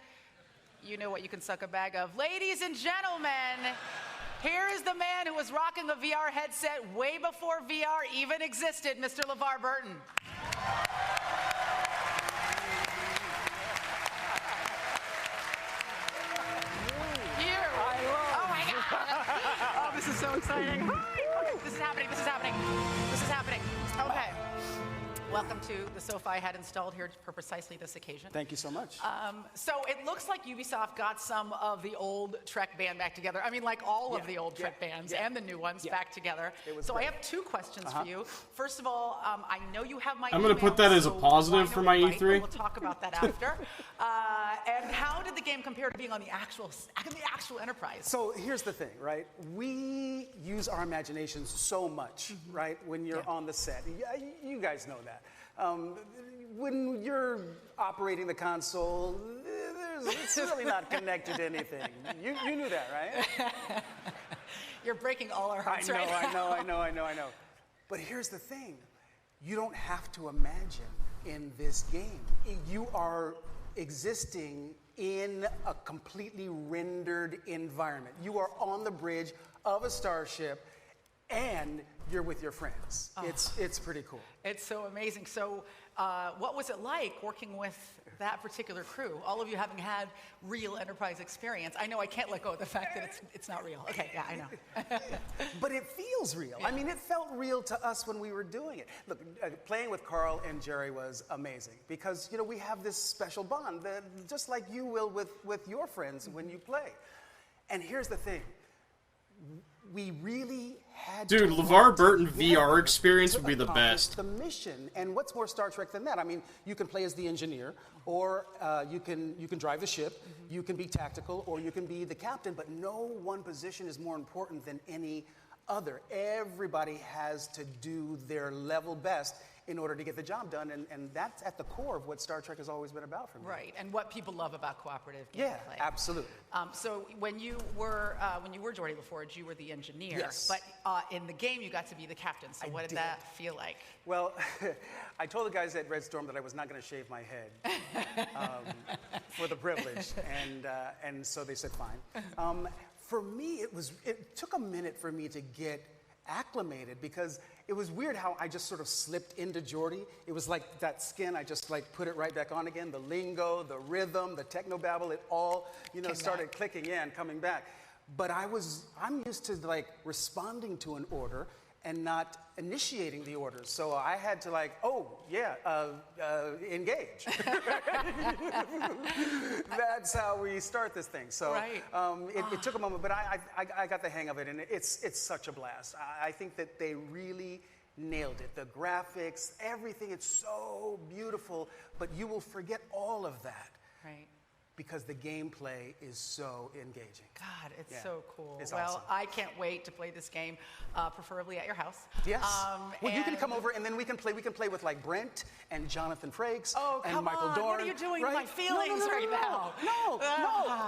You know what you can suck a bag of. Ladies and gentlemen, here is the man who was rocking a VR headset way before VR even existed, Mr. LeVar Burton. Oh, this is so exciting. Hi. Okay, this is happening. This is happening. This is happening. Okay. Welcome to the sofa I had installed here for precisely this occasion. Thank you so much. So it looks like Ubisoft got some of the old Trek band back together. I mean, like all of the old Trek bands and the new ones back together. So great. I have two questions for you. First of all, I know you have my I'm going to put that as a positive for my E3. We'll talk about that after. And how did the game compare to being on the actual Enterprise? So here's the thing, right? We use our imaginations so much, right, when you're on the set. You guys know that. When you're operating the console, it's really not connected to anything. You knew that, right? You're breaking all our hearts right now. I know. But here's the thing. You don't have to imagine in this game. You are existing in a completely rendered environment. You are on the bridge of a starship and you're with your friends. Oh. It's pretty cool. It's so amazing. So what was it like working with that particular crew? All of you having had real Enterprise experience. I know I can't let go of the fact that it's not real. Okay, yeah, I know. But it feels feels real. I mean, it felt real to us when we were doing it. Look, playing with Carl and Jerry was amazing because, you know, we have this special bond, that, just like you will with your friends when you play. And here's the thing. We really had Dude, to LeVar Burton work together VR experience to would be the accomplish best. the mission. And what's more Star Trek than that? I mean, you can play as the engineer, or you can drive the ship, you can be tactical, or you can be the captain, but no one position is more important than any other. Everybody has to do their level best in order to get the job done, and that's at the core of what Star Trek has always been about for me. Right, and what people love about cooperative gameplay. Yeah, absolutely. So when you were Jordy LaForge, you were the engineer. Yes. But in the game, you got to be the captain. So what did that feel like? Well, I told the guys at Red Storm that I was not going to shave my head for the privilege, and so they said fine. For me, it took a minute for me to get acclimated because it was weird how I just sort of slipped into Jordy. It was like that skin, I just like put it right back on again. The lingo, the rhythm, the technobabble, it all, you know, started clicking in, coming back. But I'm used to like responding to an order and not initiating the orders. So I had to like, engage. That's how we start this thing. So it took a moment, but I got the hang of it, and it's such a blast. I think that they really nailed it. The graphics, everything, it's so beautiful, but you will forget all of that. Right. Because the gameplay is so engaging. God, it's so cool. It's well, awesome. I can't wait to play this game, preferably at your house. Yes. Well, you can come over and then we can play with like Brent and Jonathan Frakes and Michael Dorn. What are you doing to right? my feelings right now? No.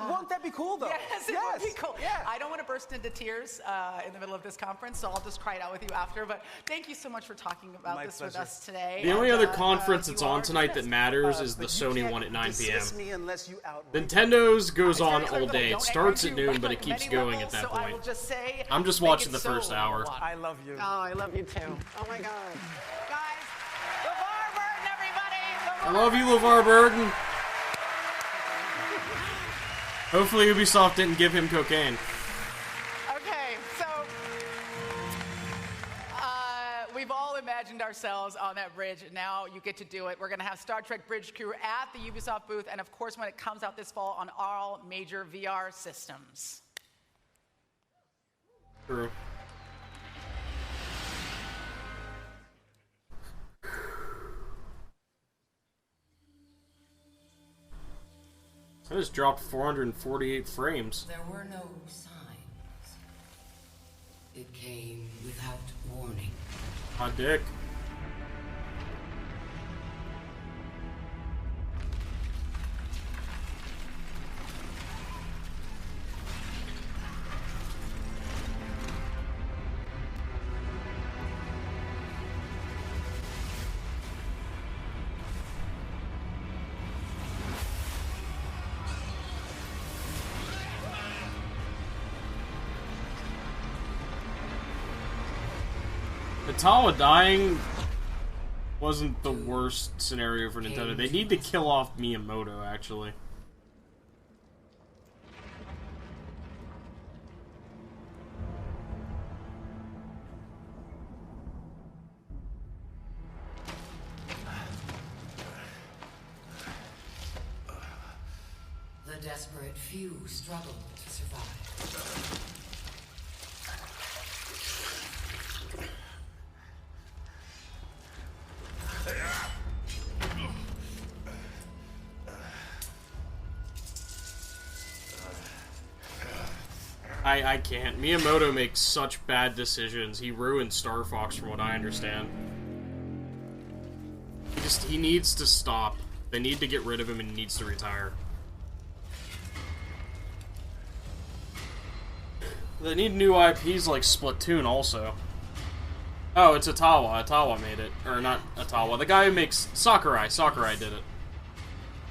Won't that be cool though? Yes, it would be cool. Yeah. I don't want to burst into tears in the middle of this conference, so I'll just cry it out with you after. But thank you so much for talking about this with us today. The only other conference that's on tonight that matters is the Sony one at 9 p.m. Me unless you Nintendo's goes on all day. It starts at noon, but it keeps going at that so I will point. just say, I'm just watching the first hour. I love you. Oh, I love you too. Oh my God. Guys, LeVar Burton, everybody! I love you, LeVar Burton. Hopefully Ubisoft didn't give him cocaine. Okay, so we've all imagined ourselves on that bridge. Now you get to do it. We're going to have Star Trek Bridge Crew at the Ubisoft booth, and of course when it comes out this fall on all major VR systems. True. I just dropped 448 frames. There were no signs. It came without warning. Hot dick. Atawa dying wasn't the worst scenario for Nintendo. They need to kill off Miyamoto, actually. The desperate few struggle to survive. I can't. Miyamoto makes such bad decisions. He ruined Star Fox from what I understand. He needs to stop. They need to get rid of him and he needs to retire. They need new IPs like Splatoon also. Oh, it's Atawa. Atawa made it. Or not Atawa. The guy who makes Sakurai. Sakurai did it.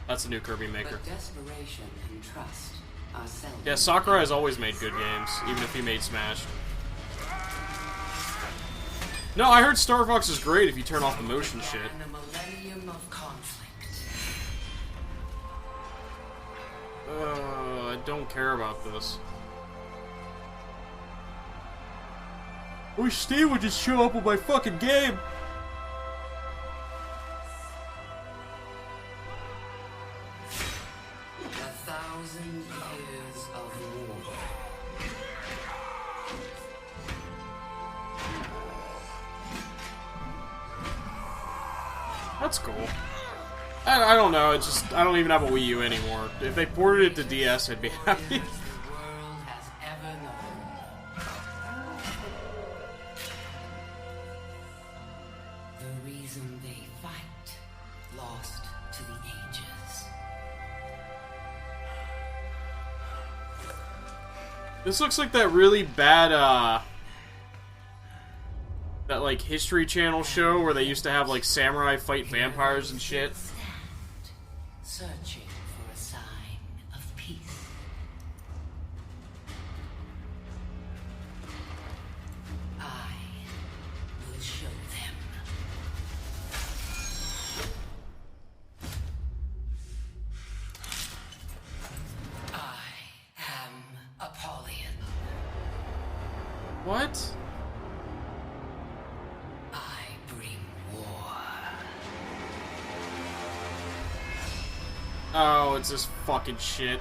That's a new Kirby maker. But desperation and trust are seldom. Yeah, Sakurai has always made good games, even if he made Smash. No, I heard Star Fox is great if you turn off the motion shit. And a millennium of conflict. I don't care about this. I wish Steve would just show up with my fucking game. That's cool. I don't know, it's just, I don't even have a Wii U anymore. If they ported it to DS, I'd be happy. The reason they fight, lost to the ages. This looks like that really bad, that, like, History Channel show where they used to have, like, samurai fight vampires and shit. Searching for a sign of peace. I will show them. I am Apollyon. What? Oh, it's this fucking shit.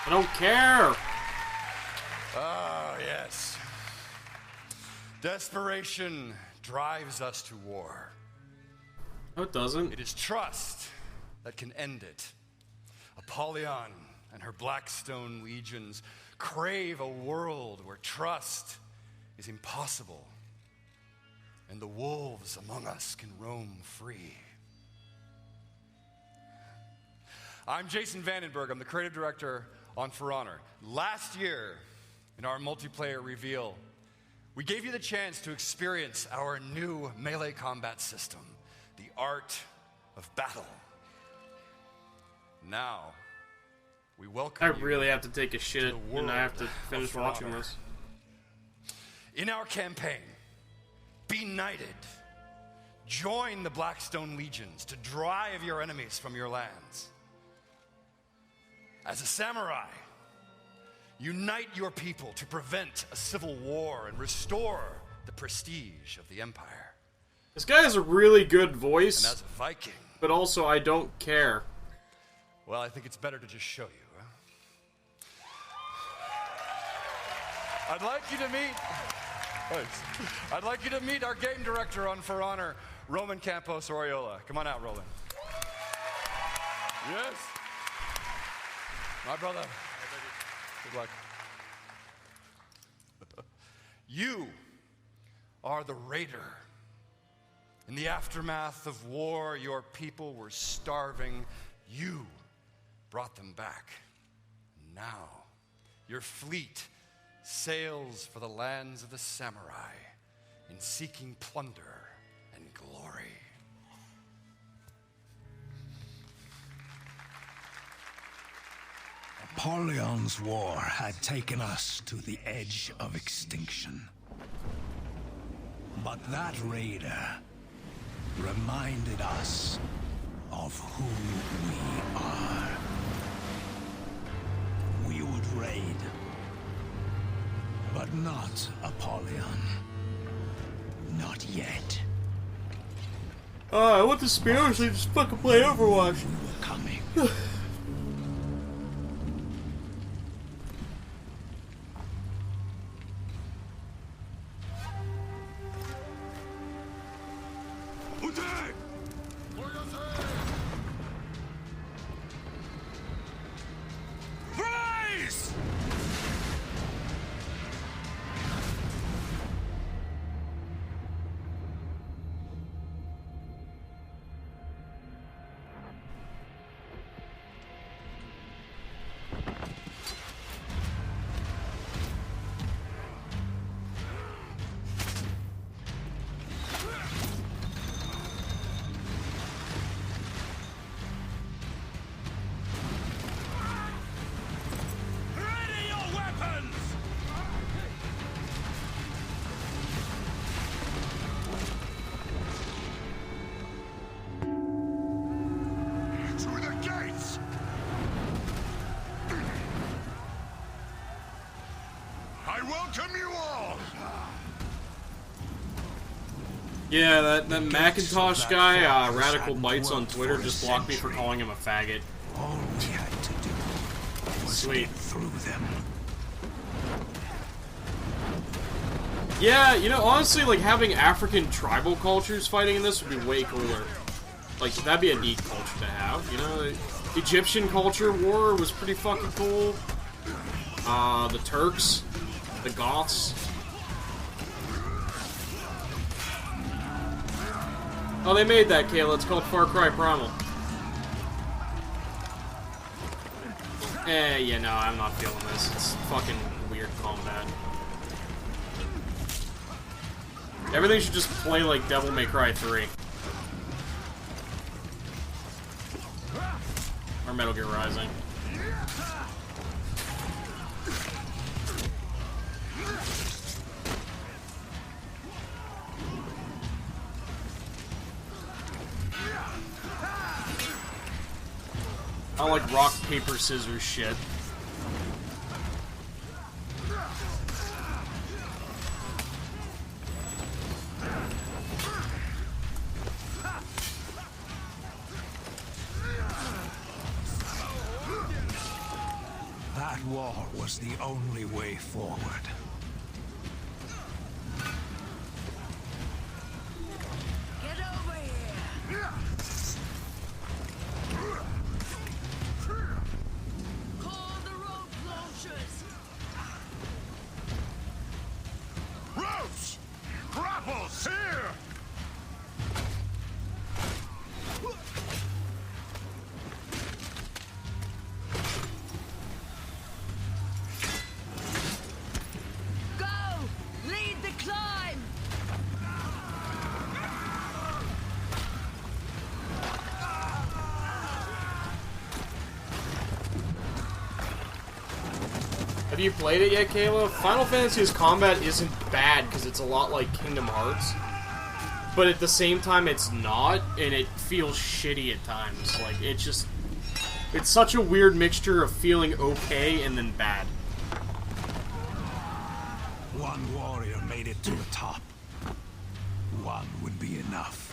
I don't care. Ah, yes. Desperation drives us to war. No, it doesn't. It is trust that can end it. Apollyon and her Blackstone legions crave a world where trust is impossible, and the wolves among us can roam free. I'm Jason Vandenberg. I'm the creative director on For Honor. Last year, in our multiplayer reveal, we gave you the chance to experience our new melee combat system, the art of battle. Now, we welcome I really have to take a shit, and I have to finish For watching Honor. this. In our campaign, be knighted. Join the Blackstone legions to drive your enemies from your lands. As a samurai, unite your people to prevent a civil war and restore the prestige of the empire. This guy has a really good voice. And as a Viking, but also I don't care. Well, I think it's better to just show you. I'd like you to meet. Thanks. I'd like you to meet our game director on For Honor, Roman Campos Oriola. Come on out, Roland. Yes. My brother. Good luck. You are the raider. In the aftermath of war, your people were starving. You brought them back. Now, your fleet sails for the lands of the samurai in seeking plunder and glory. Apollyon's war had taken us to the edge of extinction. But that raider reminded us of who we are. We would raid, but not Apollyon. Not yet. I want the spear so I just fucking play Overwatch. We were coming. Yeah, that Macintosh guy, Radical Bites on Twitter, just blocked me for calling him a faggot. All we had to do was Sweet. get through them. Yeah, you know, honestly, like, having African tribal cultures fighting in this would be way cooler. Like, that'd be a neat culture to have, you know? The Egyptian culture war was pretty fucking cool. The Turks, the Goths. Oh, they made that, Kayla. It's called Far Cry Primal. Yeah, no, I'm not feeling this. It's fucking weird combat. Everything should just play like Devil May Cry 3. Or Metal Gear Rising. I like rock, paper, scissors shit. That war was the only way forward. Get over here! Call the rope launchers! Ropes! Grapples here! Go! Lead the climb! Have you played it yet, Kayla? Final Fantasy's combat isn't bad because it's a lot like Kingdom Hearts. But at the same time, it's not, and it feels shitty at times. Like, it just... It's such a weird mixture of feeling okay and then bad. One warrior made it to the top. One would be enough.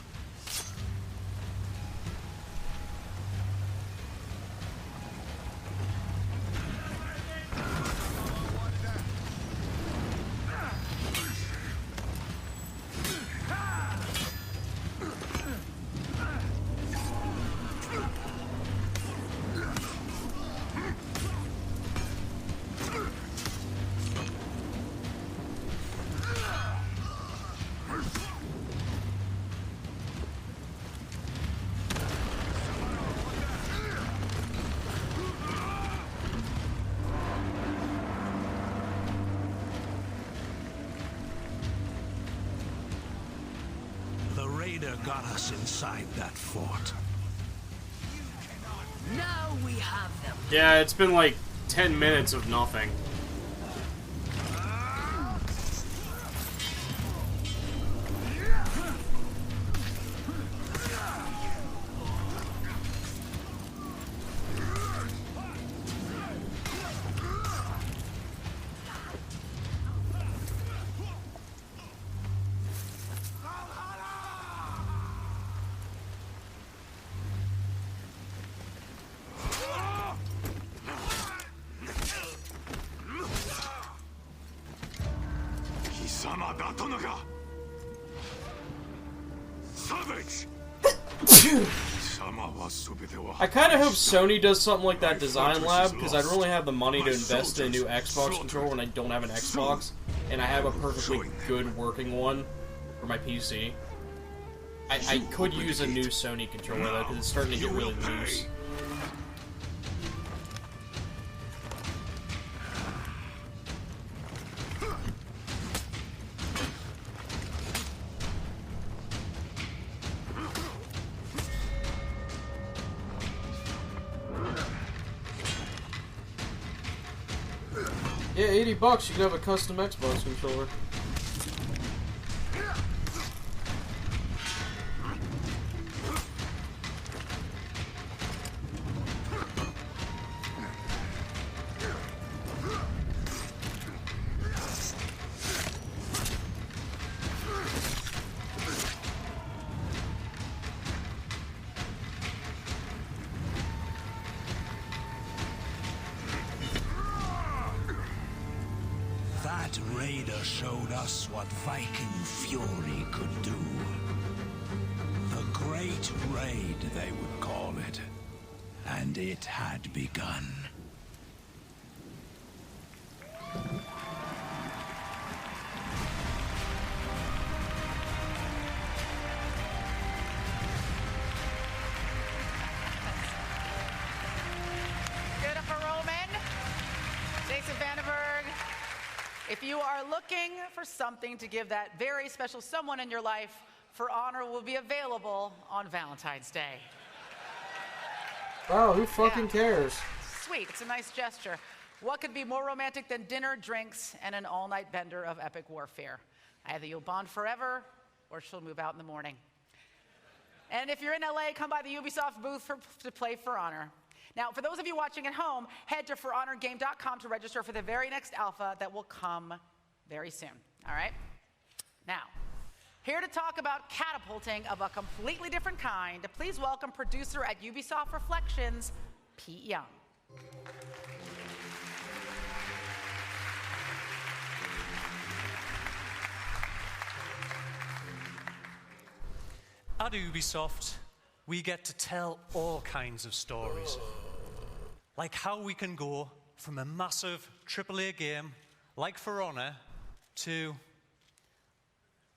The raider got us inside that fort. Now we have them! Yeah, it's been like 10 minutes of nothing. I kind of hope Sony does something like that Design Lab, because I'd really have the money to invest in a new Xbox controller when I don't have an Xbox, and I have a perfectly good working one for my PC. I could use a new Sony controller though, because it's starting to get really loose. Yeah, $80, you can have a custom Xbox controller. That raider showed us what Viking fury could do. The Great Raid, they would call it. And it had begun. Good for Roman. Jason Vandenberg. If you are looking for something to give that very special someone in your life, For Honor will be available on Valentine's Day. Oh, who fucking cares? Sweet, it's a nice gesture. What could be more romantic than dinner, drinks, and an all-night bender of epic warfare? Either you'll bond forever, or she'll move out in the morning. And if you're in LA, come by the Ubisoft booth to play For Honor. Now, for those of you watching at home, head to forhonorgame.com to register for the very next alpha that will come very soon, all right? Now, here to talk about catapulting of a completely different kind, please welcome producer at Ubisoft Reflections, Pete Young. At Ubisoft, we get to tell all kinds of stories. Like how we can go from a massive AAA game like For Honor to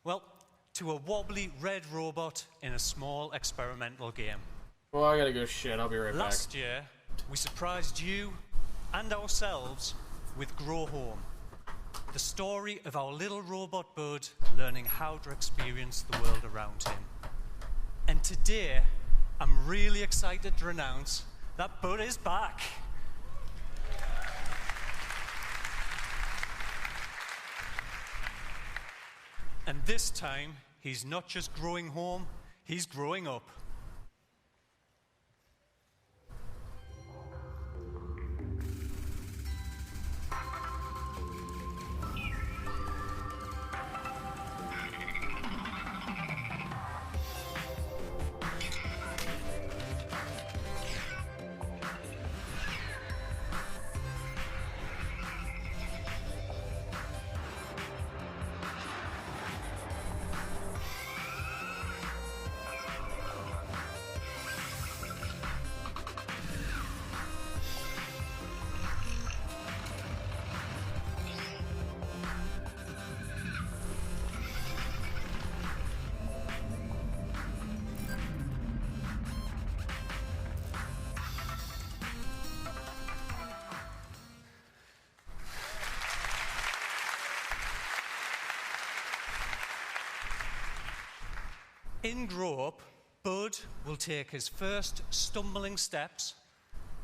a wobbly red robot in a small experimental game. Well, I gotta go shit. I'll be right back. Last year, we surprised you and ourselves with Grow Home, the story of our little robot bud learning how to experience the world around him. And today, I'm really excited to announce that Bud is back. And this time, he's not just growing home, he's growing up. In Grow Up, Bud will take his first stumbling steps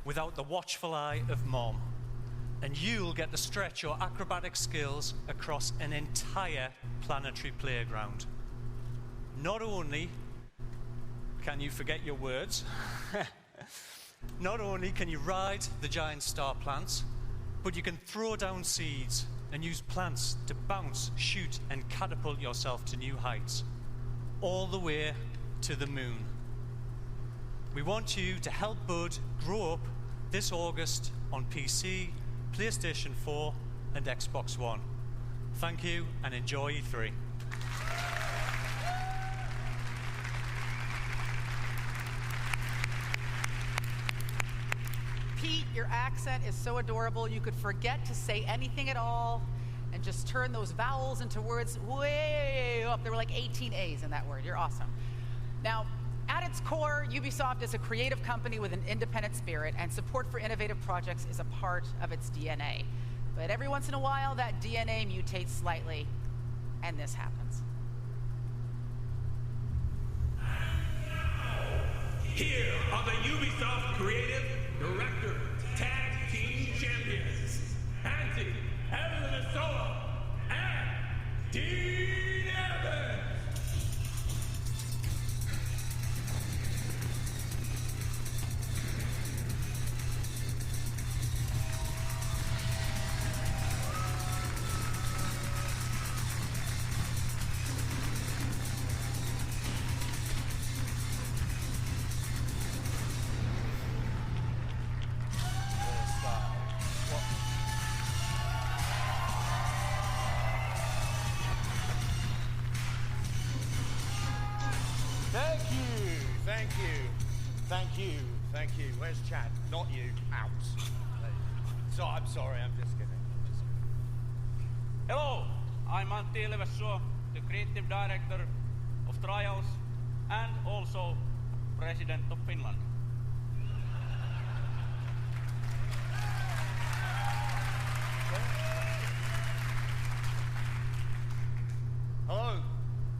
without the watchful eye of Mom, and you'll get to stretch your acrobatic skills across an entire planetary playground. Not only can you forget your words, not only can you ride the giant star plants, but you can throw down seeds and use plants to bounce, shoot, and catapult yourself to new heights, all the way to the moon. We want you to help Bud grow up this August on PC, PlayStation 4, and Xbox One. Thank you, and enjoy E3. Pete, your accent is so adorable, you could forget to say anything at all and just turn those vowels into words way up. There were like 18 A's in that word. You're awesome. Now, at its core, Ubisoft is a creative company with an independent spirit, and support for innovative projects is a part of its DNA. But every once in a while, that DNA mutates slightly, and this happens. Here are the Ubisoft Creative Director Tag Team Champions, Andy Elenosoa and Dean Evans. Thank you, thank you, thank you, thank you. Where's Chad? Not you. Out. So I'm sorry. I'm just kidding. Hello, I'm Antti Ilvessuo, the creative director of Trials and also President of Finland. Hello,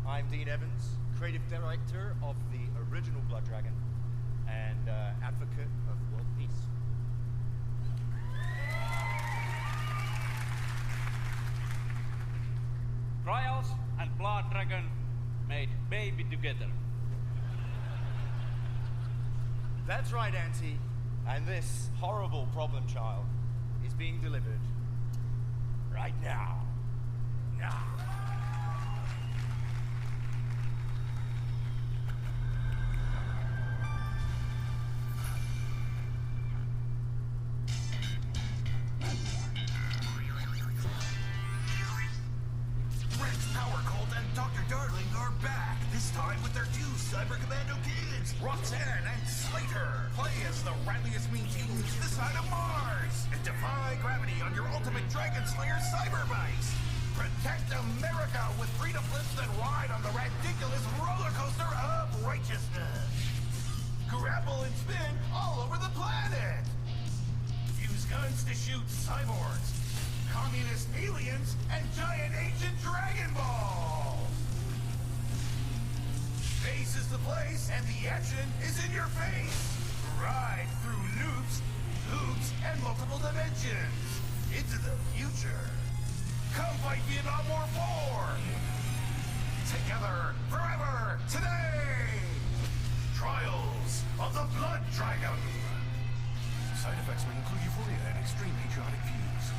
I'm Dean Evans, creative director of the original Blood Dragon and advocate of world peace. Trials and Blood Dragon made baby together. That's right, Auntie. And this horrible problem child is being delivered right now. Now. Rex Power Cult and Dr. Darling are back, this time with their two Cyber Commando kids, Roxanne and Slater. Play as the ratliest mean mutants this side of Mars, and defy gravity on your ultimate Dragon Slayer cyber bikes. Protect America with freedom flips that ride on the ridiculous roller coaster of righteousness. Grapple and spin all over the planet. Use guns to shoot cyborgs, communist aliens, and giant ancient Dragon Balls! Space is the place, and the action is in your face! Ride through loops, hoops, and multiple dimensions! Into the future! Come fight Vietnam War 4! Together, forever, today! Trials of the Blood Dragon! Side effects may include euphoria and extreme patriotic views.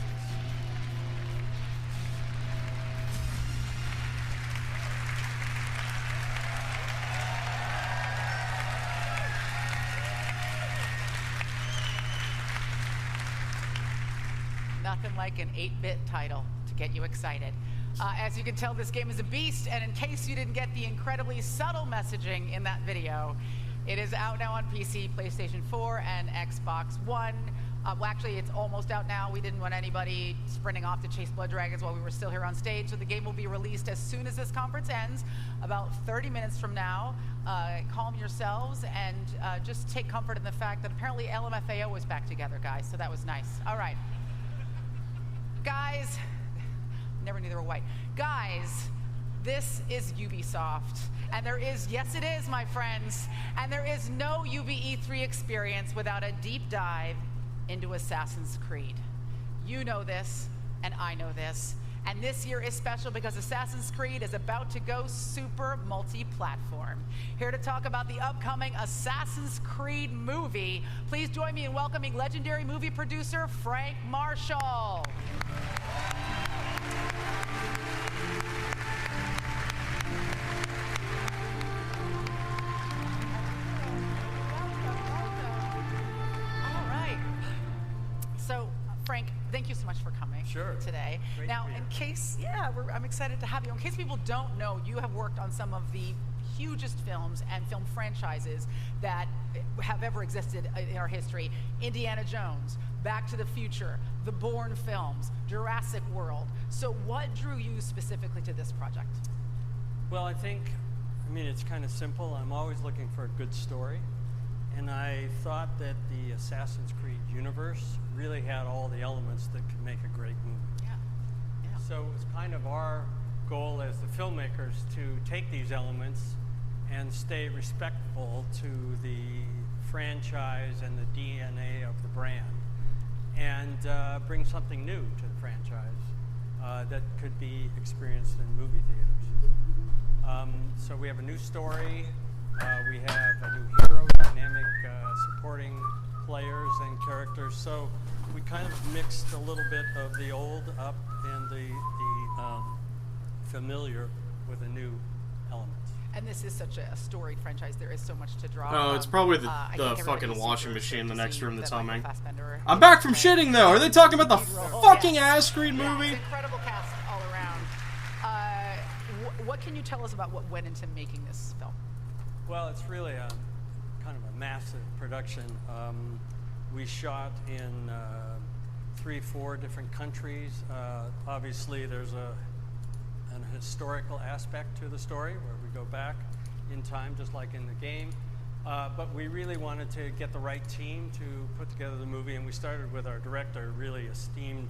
Nothing like an 8-bit title to get you excited. As you can tell, this game is a beast, and in case you didn't get the incredibly subtle messaging in that video, it is out now on PC, PlayStation 4, and Xbox One. Well, actually, it's almost out now. We didn't want anybody sprinting off to chase blood dragons while we were still here on stage, so the game will be released as soon as this conference ends, about 30 minutes from now. Calm yourselves and just take comfort in the fact that apparently LMFAO is back together, guys, so that was nice. All right. Guys, never knew they were white. Guys, this is Ubisoft. And there is, yes it is, my friends, and there is no UBE3 experience without a deep dive into Assassin's Creed. You know this, and I know this. And this year is special because Assassin's Creed is about to go super multi-platform. Here to talk about the upcoming Assassin's Creed movie, please join me in welcoming legendary movie producer Frank Marshall. So, Frank, thank you so much for coming today. Great now, to be in here. case, I'm excited to have you. In case people don't know, you have worked on some of the hugest films and film franchises that have ever existed in our history. Indiana Jones, Back to the Future, the Bourne films, Jurassic World. So what drew you specifically to this project? Well, I mean, it's kind of simple. I'm always looking for a good story. And I thought that the Assassin's Creed universe really had all the elements that could make a great movie. Yeah. So it was kind of our goal as the filmmakers to take these elements and stay respectful to the franchise and the DNA of the brand, and bring something new to the franchise that could be experienced in movie theaters. So we have a new story. We have a new hero, dynamic supporting players and characters. So we kind of mixed a little bit of the old up and the familiar with a new element. And this is such a storied franchise. There is so much to draw. Oh, it's probably the everybody's fucking washing super machine in the excited next to room see that's that Michael humming. Fassbender I'm back from shitting though. Are they talking about the fucking Ass Creed Yeah, movie? it's an incredible cast all around. What can you tell us about what went into making this film? Well, it's really a kind of a massive production. We shot in 3-4 different countries. Obviously, there's an historical aspect to the story where we go back in time, just like in the game. But we really wanted to get the right team to put together the movie, and we started with our director, really esteemed,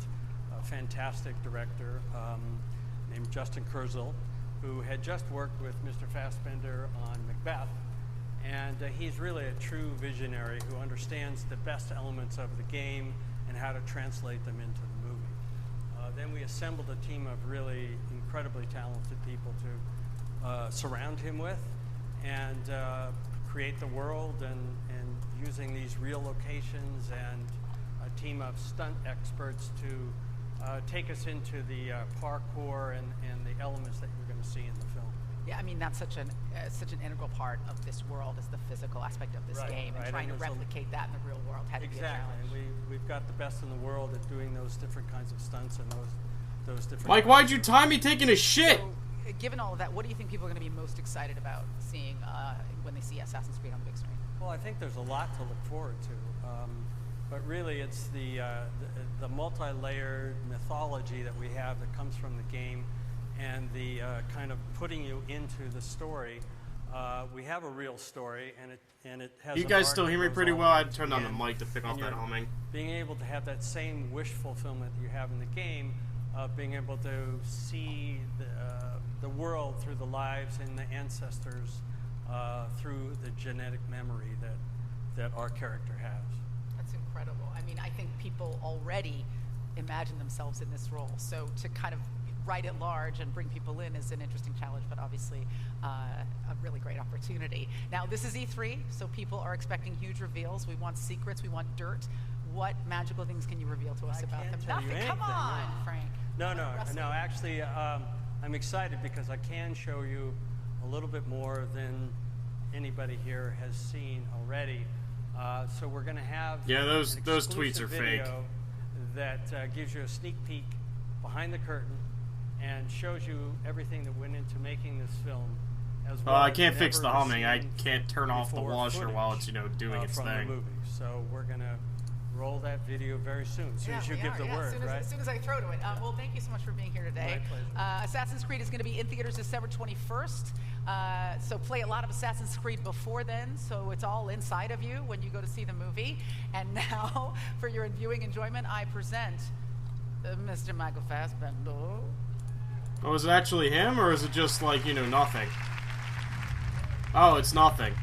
fantastic director named Justin Kurzel, who had just worked with Mr. Fassbender on Macbeth. And he's really a true visionary who understands the best elements of the game and how to translate them into the movie. Then we assembled a team of really incredibly talented people to surround him with and create the world, and using these real locations, and a team of stunt experts to take us into the parkour and the elements that you're going to see in the film. Yeah, I mean, that's such an integral part of this world, is the physical aspect of this game, and trying to replicate that in the real world had to be a challenge. Exactly. We've got the best in the world at doing those different kinds of stunts and those different... Mike, why'd you time me taking a shit? So, given all of that, what do you think people are going to be most excited about seeing when they see Assassin's Creed on the big screen? Well, I think there's a lot to look forward to. But really, it's the multi-layered mythology that we have that comes from the game, and the kind of putting you into the story. We have a real story, and it has. You guys still hear me pretty well? I turned on the mic to pick off that humming. Being able to have that same wish fulfillment that you have in the game, being able to see the world through the lives and the ancestors, through the genetic memory that our character has. That's incredible. I mean, I think people already imagine themselves in this role, so to kind of write it large and bring people in is an interesting challenge, but obviously a really great opportunity. Now, this is E3, so people are expecting huge reveals. We want secrets, we want dirt. What magical things can you reveal to us about them? Nothing. Come on, Frank. No. Actually, I'm excited because I can show you a little bit more than anybody here has seen already. So we're going to have those tweets are fake. That gives you a sneak peek behind the curtain and shows you everything that went into making this film. As well, I can't fix the humming. I can't turn off the washer while it's doing its from thing. The movie. So we're gonna roll that video very soon. As soon as you give the word, right? As soon as I throw to it. Well, thank you so much for being here today. My pleasure. Assassin's Creed is going to be in theaters December 21st. So play a lot of Assassin's Creed before then, so it's all inside of you when you go to see the movie. And now, for your viewing enjoyment, I present Mr. Michael Fassbender. Oh, is it actually him, or is it just like, nothing? Oh, it's nothing.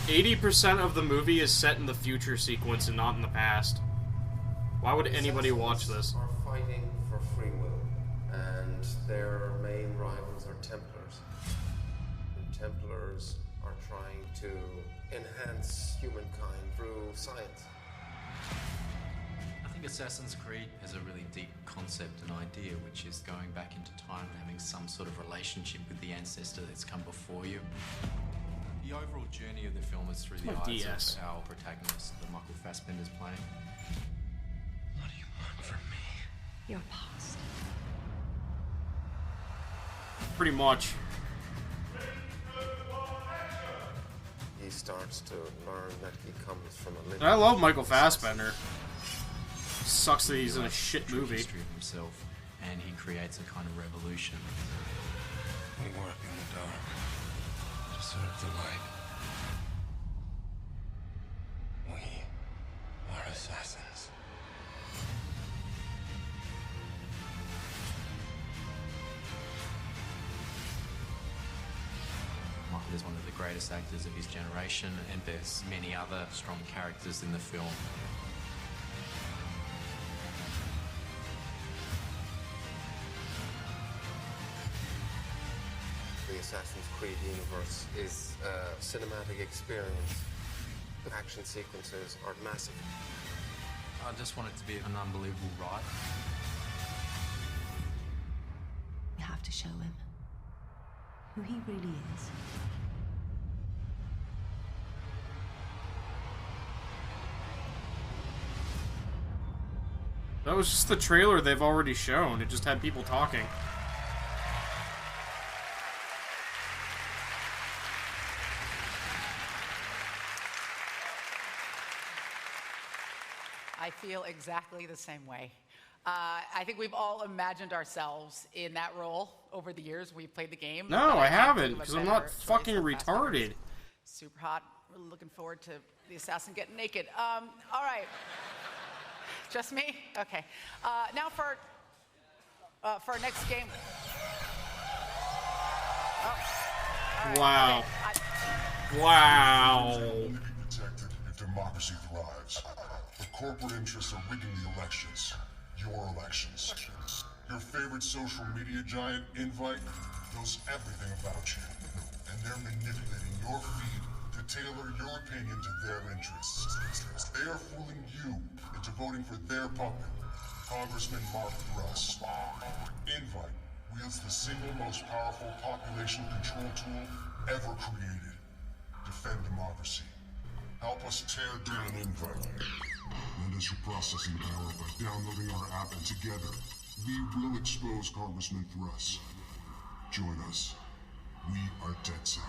%80 of the movie is set in the future sequence and not in the past. Why would anybody watch this? Are fighting for free will, and their main rivals are Templars. And Templars are trying to enhance humankind through science. I think Assassin's Creed has a really deep concept and idea, which is going back into time and having some sort of relationship with the ancestor that's come before you. The overall journey of the film is through the eyes of our protagonist that Michael Fassbender's playing. What do you want from me? Your past. Pretty much. He starts to learn that he comes from a lineage. I love Michael Fassbender. Sucks that he's in a shit movie. History of himself, and he creates a kind of revolution. We work in the dark to serve the light. We are assassins. Michael is one of the greatest actors of his generation, and there's many other strong characters in the film. The Assassin's Creed universe is a cinematic experience. The action sequences are massive. I just want it to be an unbelievable ride. We have to show him who he really is. That was just the trailer they've already shown. It just had people talking. I feel exactly the same way. I think we've all imagined ourselves in that role over the years we've played the game. No, I haven't, because I'm not fucking retarded. Super hot. Really looking forward to the assassin getting naked. All right. Just me? Okay. Now for our next game. Oh. Right. Wow. Okay. Wow. Only be protected if democracy thrives. The corporate interests are rigging the elections. Your elections. Your favorite social media giant, Invite, knows everything about you. And they're manipulating your feed to tailor your opinion to their interests. They are fooling you into voting for their puppet, Congressman Mark Russ. Invite wields the single most powerful population control tool ever created. Defend democracy. Help us tear down Invite. Lend us your processing power by downloading our app, and together, we will expose Congressman Russ. Join us. We are DedSec.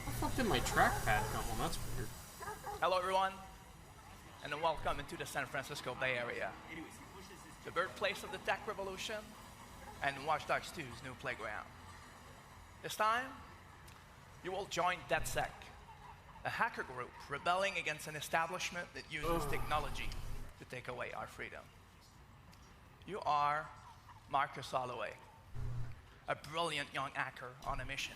How the fuck did my trackpad come on? That's weird. Hello, everyone, and welcome into the San Francisco Bay Area, the birthplace of the tech revolution and Watch Dogs 2's new playground. This time, you will join DedSec, a hacker group rebelling against an establishment that uses technology to take away our freedom. You are Marcus Holloway, a brilliant young hacker on a mission.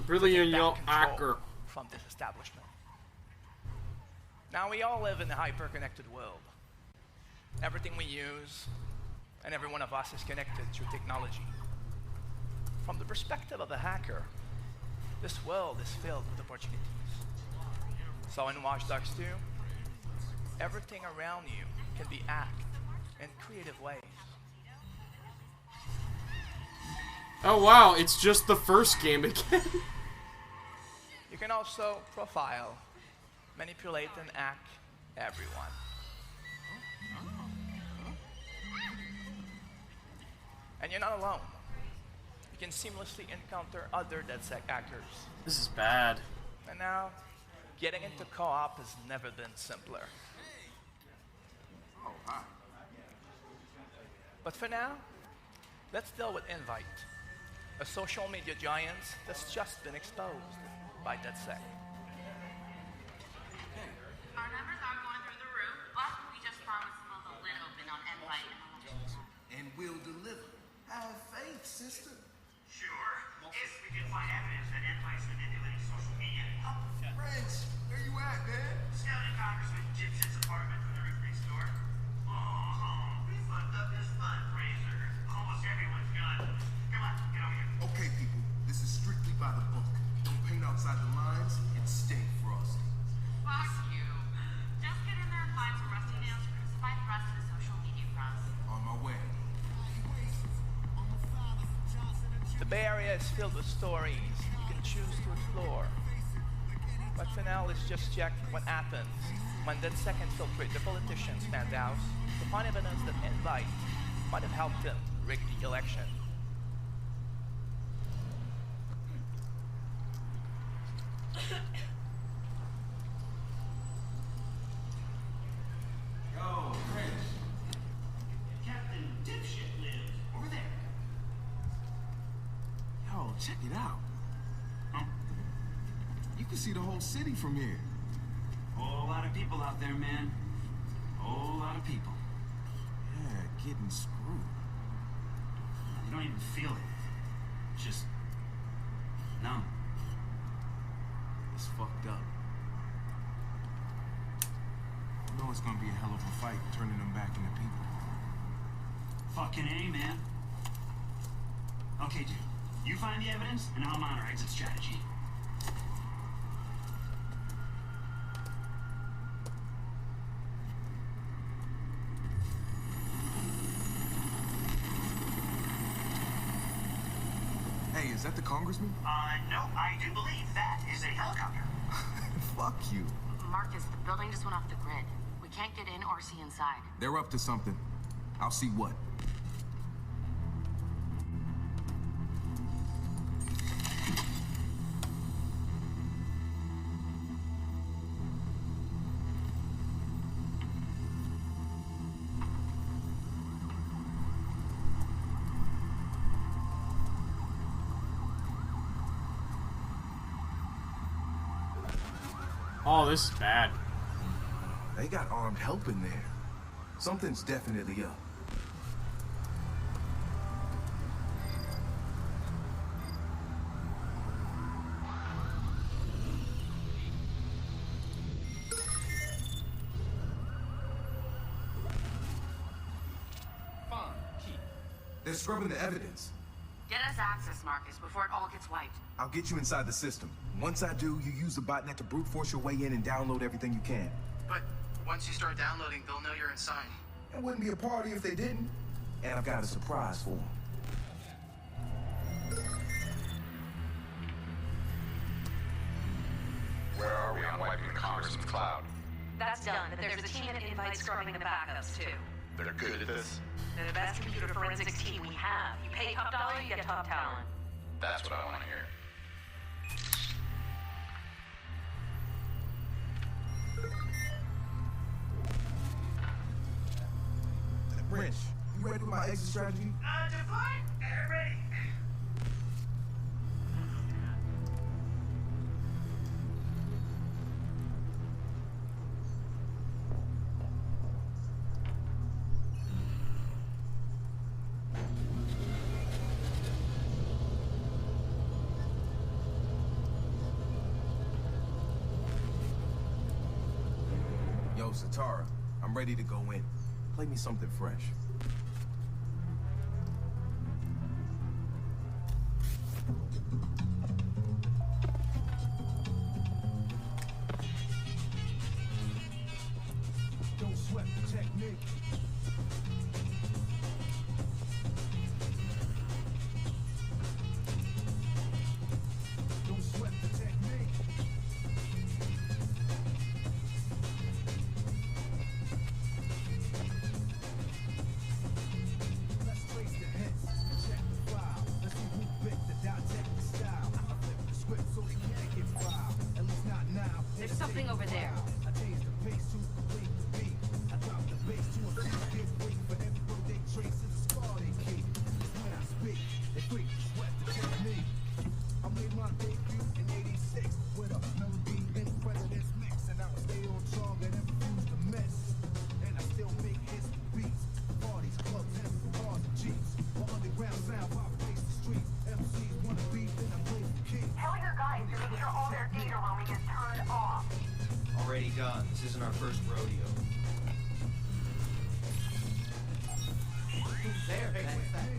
Brilliant young hacker from this establishment. Now, we all live in a hyper-connected world. Everything we use, and every one of us is connected through technology. From the perspective of a hacker, this world is filled with opportunities. So in Watch Dogs 2, everything around you can be hacked in creative ways. Oh wow, it's just the first game again. You can also profile, manipulate, and hack everyone. And you're not alone. You can seamlessly encounter other DedSec hackers. This is bad. And now, getting into co-op has never been simpler. But for now, let's deal with Invite, a social media giant that's just been exposed by DedSec. Our numbers are going through the roof, but we just promised to move the lid open on Invite. And we'll deliver. Have faith, sister. Sure, if we can find evidence that Invite's manipulating social media. Rich, where you at, man? Scouting Congressman Gypson's apartment from the roof next door. Oh, we fucked up this fundraiser. Almost everyone's gone. Come on, get over here. Okay, people, this is strictly by the book. Don't paint outside the lines and stay frosty. Fuck you. Just get in there and find some rusty nails to crucify the rest of the social media cross. On my way. The Bay Area is filled with stories you can choose to explore. But for now, let's just check what happens when DedSec infiltrate the politician's penthouse to find evidence that Invite might have helped him rig the election. Yo, Prince. Captain Dipshit lives over there. Yo, check it out. You can see the whole city from here. Whole lot of people out there, man. Whole lot of people. Yeah, getting screwed. You don't even feel it. Just numb. It's fucked up. You know it's gonna be a hell of a fight turning them back into people. Fucking A, man. Okay, dude. You find the evidence, and I'll monitor exit strategy. Hey, is that the congressman? No, I do believe that is a helicopter. Fuck you. Marcus, the building just went off the grid. We can't get in or see inside. They're up to something. I'll see what. Oh, this is bad. They got armed help in there. Something's definitely up. They're scrubbing the evidence. Get us access, Marcus, before it all gets wiped. I'll get you inside the system. Once I do, you use the botnet to brute force your way in and download everything you can. But once you start downloading, they'll know you're inside. It wouldn't be a party if they didn't. And I've got a surprise for them. Where are we on wiping the Congressman's cloud? That's done, but there's a team at Invite scrubbing the backups, too. They're good at this? They're the best computer forensics team we have. You pay top dollar, you get top talent. That's what I want to hear. Wrench, you ready with my exit strategy? Define, ready. Yo, Satara, I'm ready to go in. Play me something fresh. Don't sweat the technique. Don't sweat the technique. Let's trace the hits, check the file. Let's see who bit the dissect the style. I flip the script so they can't get filed. At least not now. There's something over there. I change the pace to complete the beat. I drop the bass to a beat. Get weak for every road they trace is a scar they keep. When I speak, they freak, sweat the technique. I made my debut in '86 with a melody in president's mix, and I would stay on target and refuse to miss. And I still make hits with beats, parties, clubs, and cars and jeeps. My underground sound populates the streets. MCs wanna beat, then I play the key. Tell your guys to make sure all their data roaming is turned off. Already done. This isn't our first rodeo. There, hey, what's that?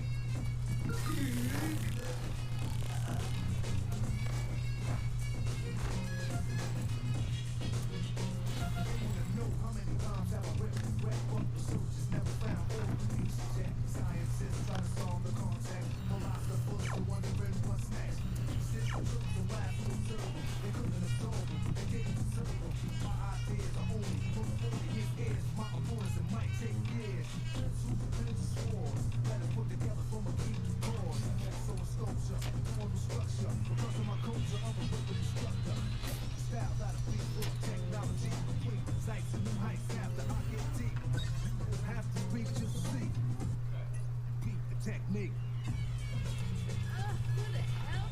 Know how many times have I ripped the red book? The soldiers never found all the peace. Scientists try to solve the contact. Mobilize the bullets to wondering what's next. Since the truth, the last was terrible. They couldn't absorb them. They didn't deserve them. My ideas are only for the 40 years. My opponents, it might take years. Two religious wars. Let us put together from a key to cause. So a sculpture, formal structure. Because of my culture, I'm a rhythm instructor. Style out of beat for technology complete. Sights and new heights after I get deep. Don't have to reach to see. Beat the technique. Who the hell?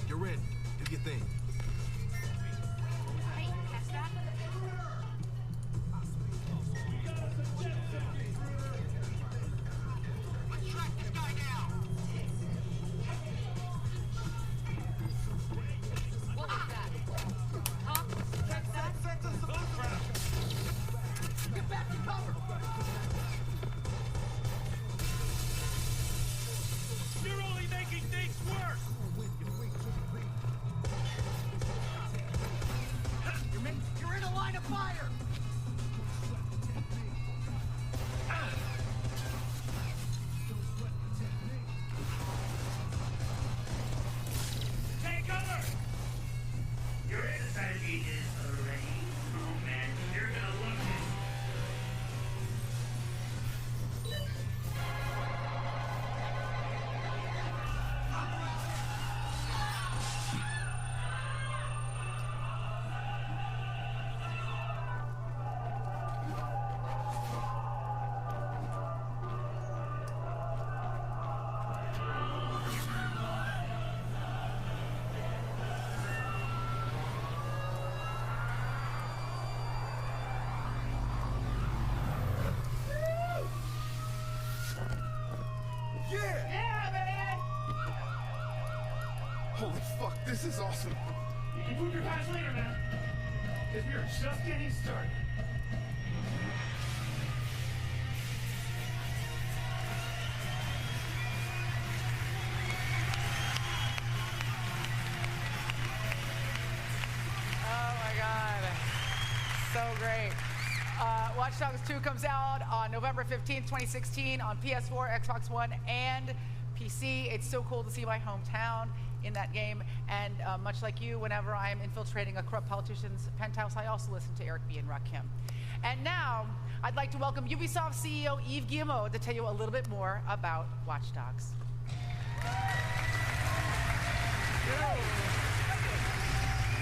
You're in. Do your thing. Hey, catch that? Let's track this guy down. What was that? Huh? Catch that? Get back to cover. You're only making things worse! Holy fuck, this is awesome. You can prove your past later, man. Because we are just getting started. Oh my God. So great. Watch Dogs 2 comes out on November 15th, 2016 on PS4, Xbox One, and PC. It's so cool to see my hometown in that game. And much like you, whenever I am infiltrating a corrupt politician's penthouse, I also listen to Eric B. and Rakim. And now, I'd like to welcome Ubisoft CEO Yves Guillemot to tell you a little bit more about Watch Dogs.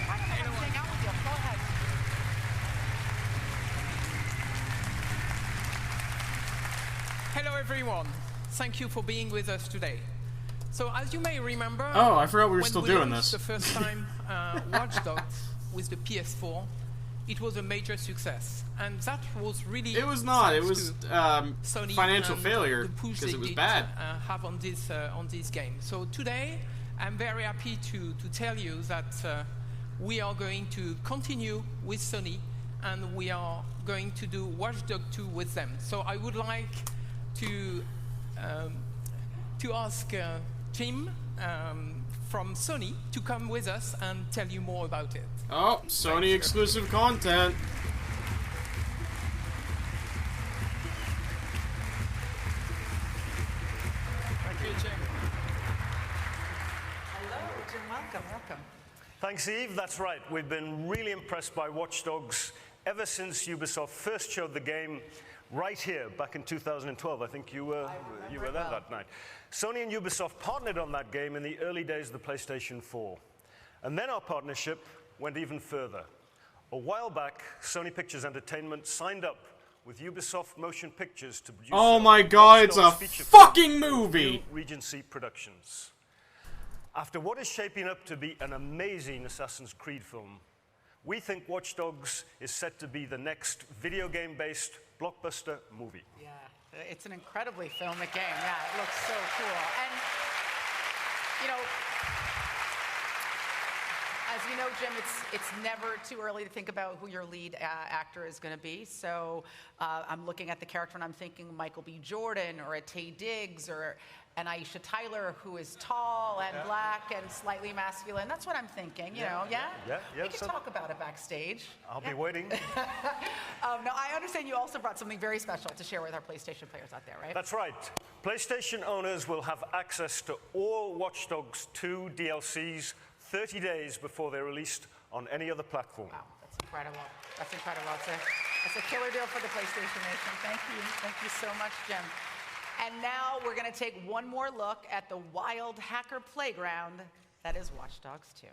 Hang out with you. Go ahead. Hello everyone. Thank you for being with us today. So as you may remember, oh, I forgot we were when still we doing launched this. the first time Watch Dogs with the PS4, it was a major success, and that was really It was not. It thanks was to Sony financial and failure the push because they it was did, bad. Have on this game. So today, I'm very happy to tell you that we are going to continue with Sony, and we are going to do Watch Dogs 2 with them. So I would like to ask Jim from Sony to come with us and tell you more about it. Oh, Sony exclusive content. Thank you, Jim. Hello, Jim. Welcome. Thanks, Eve. That's right. We've been really impressed by Watch Dogs ever since Ubisoft first showed the game right here back in 2012. I think you were there that night. Sony and Ubisoft partnered on that game in the early days of the PlayStation 4. And then our partnership went even further. A while back, Sony Pictures Entertainment signed up with Ubisoft Motion Pictures to produce Oh my God, it's a fucking movie! Regency Productions. After what is shaping up to be an amazing Assassin's Creed film, we think Watch Dogs is set to be the next video game-based blockbuster movie. Yeah, it's an incredibly filmic game. Yeah, it looks so cool. And, you know, as you know, Jim, it's never too early to think about who your lead actor is going to be. So I'm looking at the character and I'm thinking Michael B. Jordan or a Taye Diggs or an Aisha Tyler who is tall and black and slightly masculine. That's what I'm thinking, you know, yeah? We can talk about it backstage. I'll be waiting. Now, I understand you also brought something very special to share with our PlayStation players out there, right? That's right. PlayStation owners will have access to all Watch Dogs 2 DLCs 30 days before they're released on any other platform. Wow, that's incredible. That's incredible. It's a killer deal for the PlayStation Nation. Thank you. Thank you so much, Jim. And now we're going to take one more look at the wild hacker playground that is Watch Dogs 2.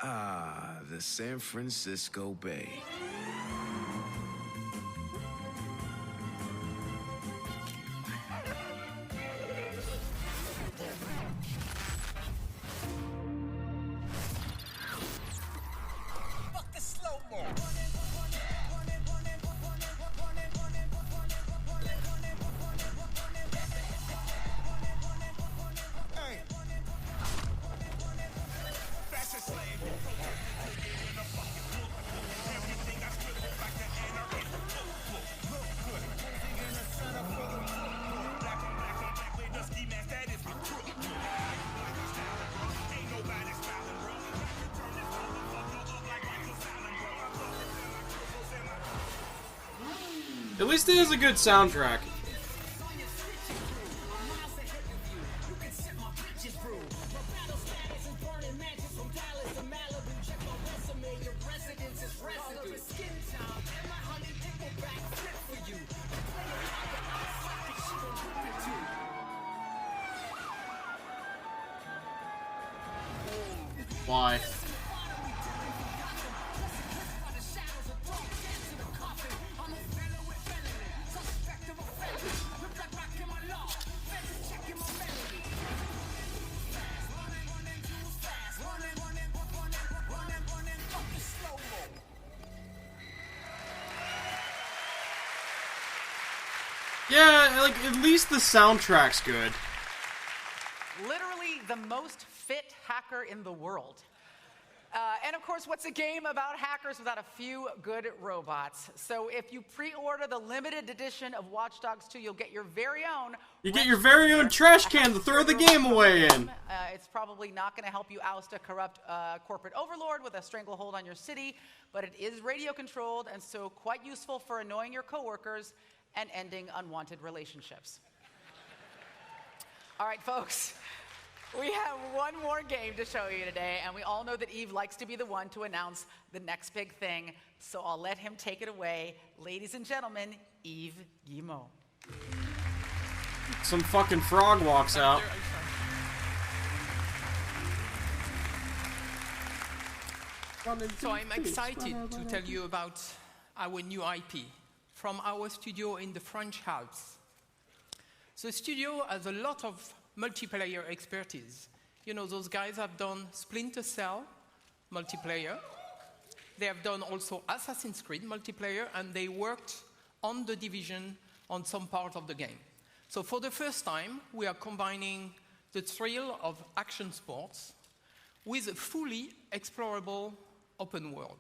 Ah, the San Francisco Bay. Fuck the slow-mo. Hey. Fashion slave. At least it has a good soundtrack. Why? Yeah, like, at least the soundtrack's good. Literally the most fit hacker in the world. And of course, what's a game about hackers without a few good robots? So if you pre-order the limited edition of Watch Dogs 2, you'll get your very own... You get your very own trash can to throw the game away in. It's probably not going to help you oust a corrupt corporate overlord with a stranglehold on your city, but it is radio-controlled and so quite useful for annoying your coworkers and ending unwanted relationships. All right, folks. We have one more game to show you today, and we all know that Yves likes to be the one to announce the next big thing, so I'll let him take it away. Ladies and gentlemen, Yves Guillemot. Some fucking frog walks out. So I'm excited to tell you about our new IP from our studio in the French Alps. The studio has a lot of multiplayer expertise. You know, those guys have done Splinter Cell multiplayer. They have done also Assassin's Creed multiplayer, and they worked on The Division on some part of the game. So for the first time, we are combining the thrill of action sports with a fully explorable open world.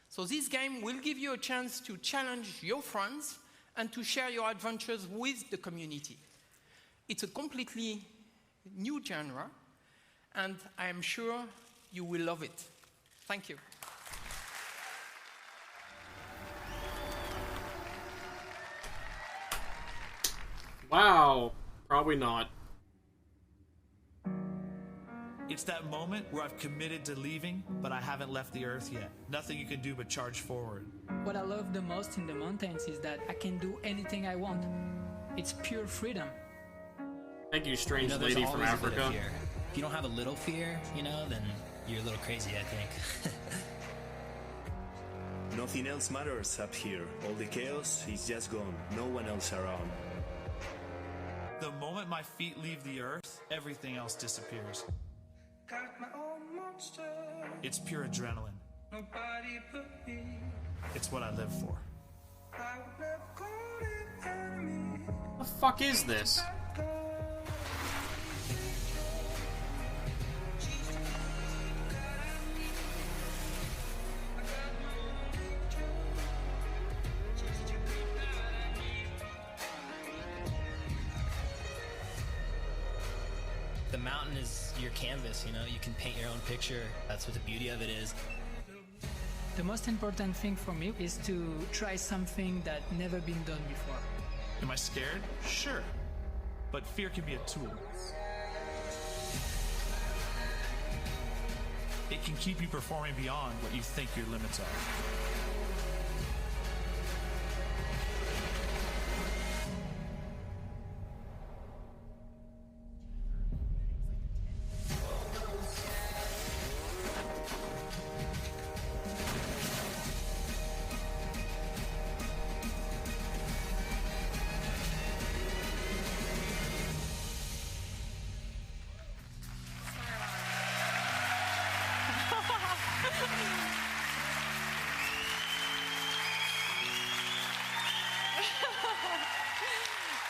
So this game will give you a chance to challenge your friends and to share your adventures with the community. It's a completely new genre, and I am sure you will love it. Thank you. Wow. Probably not. It's that moment where I've committed to leaving, but I haven't left the Earth yet. Nothing you can do but charge forward. What I love the most in the mountains is that I can do anything I want. It's pure freedom. Thank you, strange lady from Africa. If you don't have a little fear, you know, then you're a little crazy, I think. Nothing else matters up here. All the chaos is just gone. No one else around. The moment my feet leave the Earth, everything else disappears. Got my own monster. It's pure adrenaline. Nobody but me. It's what I live for. I would never call it enemy. What the fuck is this? The mountain is your canvas, you know? You can paint your own picture. That's what the beauty of it is. The most important thing for me is to try something that never been done before. Am I scared? Sure. But fear can be a tool. It can keep you performing beyond what you think your limits are.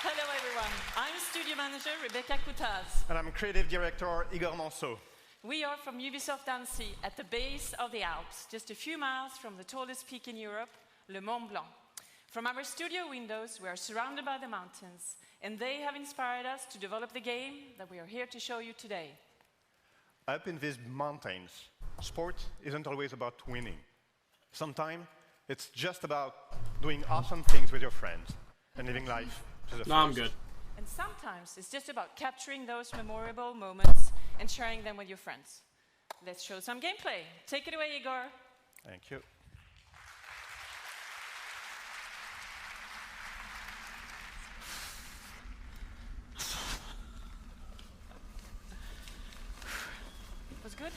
Hello everyone, I'm Studio Manager Rebecca Coutaz. And I'm Creative Director Igor Manso. We are from Ubisoft Annecy at the base of the Alps, just a few miles from the tallest peak in Europe, Le Mont Blanc. From our studio windows, we are surrounded by the mountains, and they have inspired us to develop the game that we are here to show you today. Up in these mountains, sport isn't always about winning. Sometimes it's just about doing awesome things with your friends and living life to the fullest. No, I'm good. And sometimes it's just about capturing those memorable moments and sharing them with your friends. Let's show some gameplay. Take it away, Igor. Thank you. Was good?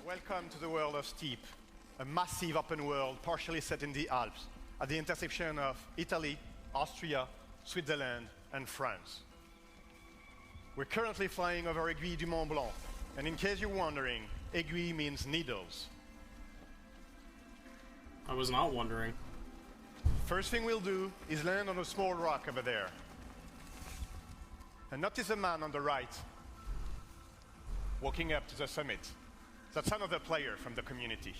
Welcome to the world of Steep, a massive open world partially set in the Alps, at the intersection of Italy, Austria, Switzerland, and France. We're currently flying over Aiguille du Mont Blanc, And in case you're wondering, aiguille means needles. I was not wondering. First thing we'll do is land on a small rock over there. And notice the man on the right, walking up to the summit. That's another player from the community.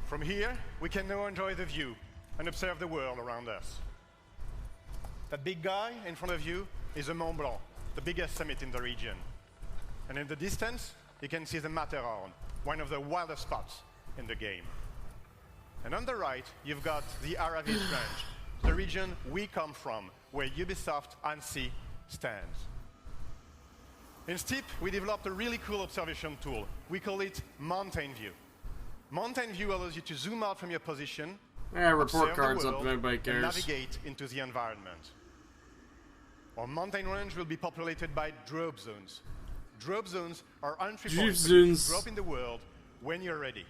From here, we can now enjoy the view and observe the world around us. That big guy in front of you is the Mont Blanc, the biggest summit in the region. And in the distance, you can see the Matterhorn, one of the wildest spots in the game. And on the right, you've got the Aravis range, the region we come from, where Ubisoft Annecy stands. In Steep, we developed a really cool observation tool. We call it Mountain View. Mountain View allows you to zoom out from your position, report cards up if anybody and cares. navigate into the environment. Our mountain range will be populated by drop zones. Drop zones are entry points where you can drop in the world when you're ready.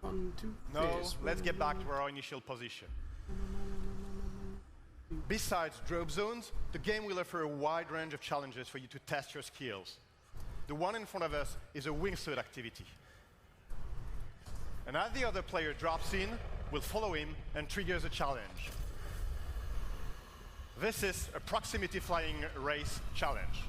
Now, let's get back to our initial position. Besides drop zones, the game will offer a wide range of challenges for you to test your skills. The one in front of us is a wingsuit activity. And as the other player drops in, we'll follow him and triggers a challenge. This is a proximity flying race challenge.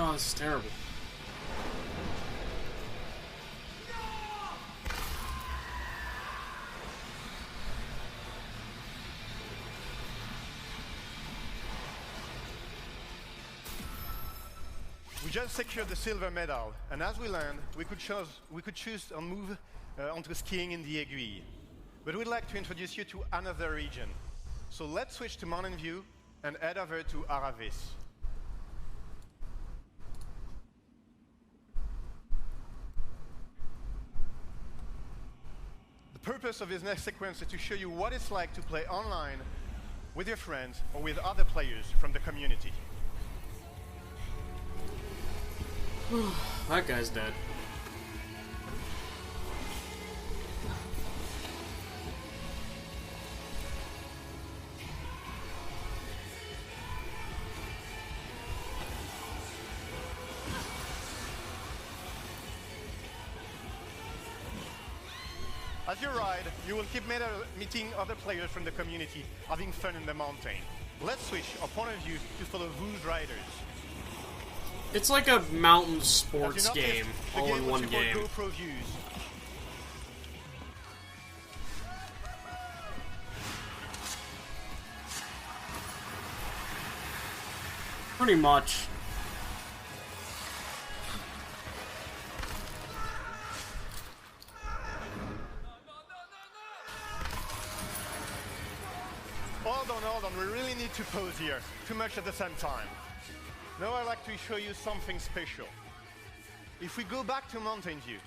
Oh, this is terrible. We just secured the silver medal, and as we land, we could choose to move onto skiing in the Aiguille. But we'd like to introduce you to another region. So let's switch to Mountain View and head over to Aravis. The purpose of this next sequence is to show you what it's like to play online with your friends or with other players from the community. That guy's dead. As you ride, you will keep meeting other players from the community, having fun in the mountain. Let's switch our point of view to follow Who's Riders. It's like a mountain sports game, all in one game. GoPro views. Pretty much. Hold on, we really need to pause here. Too much at the same time. Now I'd like to show you something special. If we go back to Mountain View,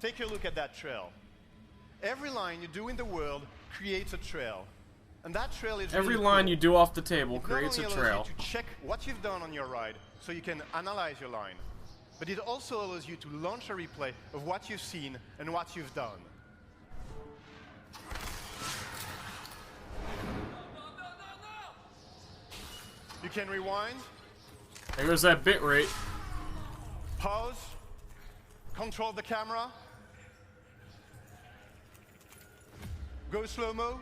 take a look at that trail. Every line you do in the world creates a trail. And that trail is every really line cool. you do off the table It creates a not only trail. allows you to check what you've done on your ride so you can analyze your line, but it also allows you to launch a replay of what you've seen and what you've done. You can rewind. There goes that bit rate. Pause. Control the camera. Go slow-mo.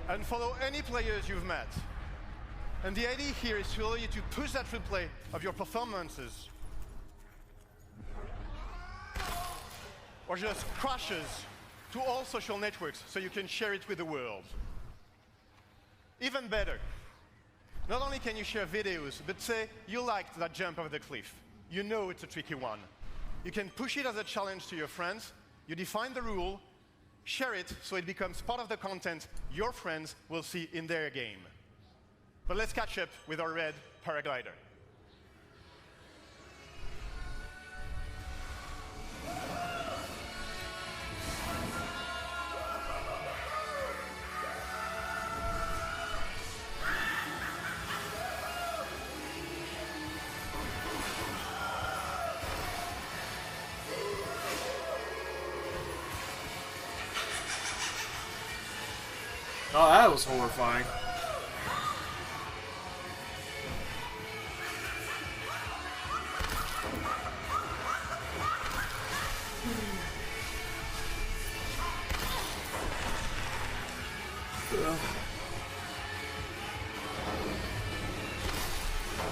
And follow any players you've met. And the idea here is to allow you to push that replay of your performances. or just crashes to all social networks so you can share it with the world. Even better, not only can you share videos, but say you liked that jump over the cliff. You know it's a tricky one. You can push it as a challenge to your friends, you define the rule, share it so it becomes part of the content your friends will see in their game. But let's catch up with our red paraglider. Oh, that was horrifying.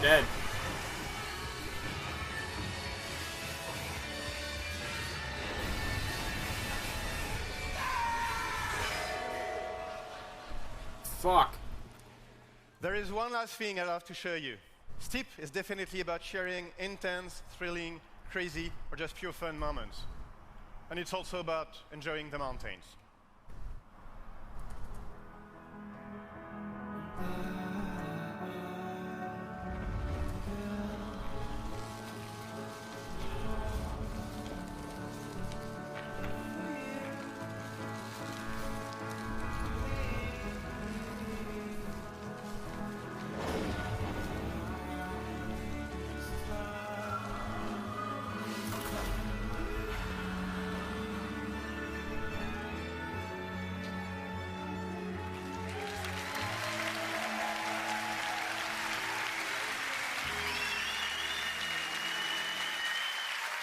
Dead. Fuck. There is one last thing I'd love to show you. Steep is definitely about sharing intense, thrilling, crazy, or just pure fun moments. And it's also about enjoying the mountains.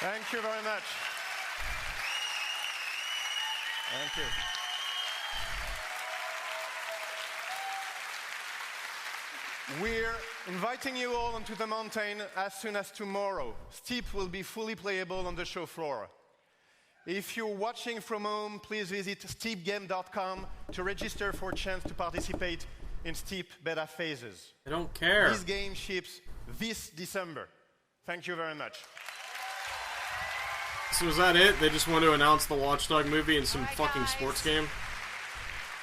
Thank you very much. Thank you. We're inviting you all onto the mountain as soon as tomorrow. Steep will be fully playable on the show floor. If you're watching from home, please visit steepgame.com to register for a chance to participate in Steep beta phases. I don't care. This game ships this December. Thank you very much. So is that it? They just want to announce the Watch Dog movie in some fucking sports game?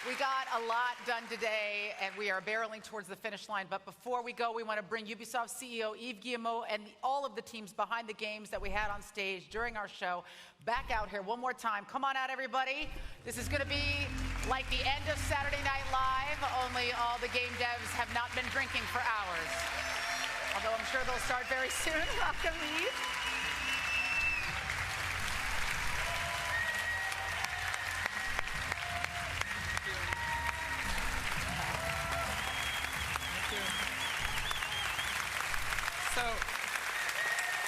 We got a lot done today, and we are barreling towards the finish line. But before we go, we want to bring Ubisoft CEO Yves Guillemot and all of the teams behind the games that we had on stage during our show back out here one more time. Come on out, everybody. This is going to be like the end of Saturday Night Live, only all the game devs have not been drinking for hours. Although I'm sure they'll start very soon. Welcome, Yves.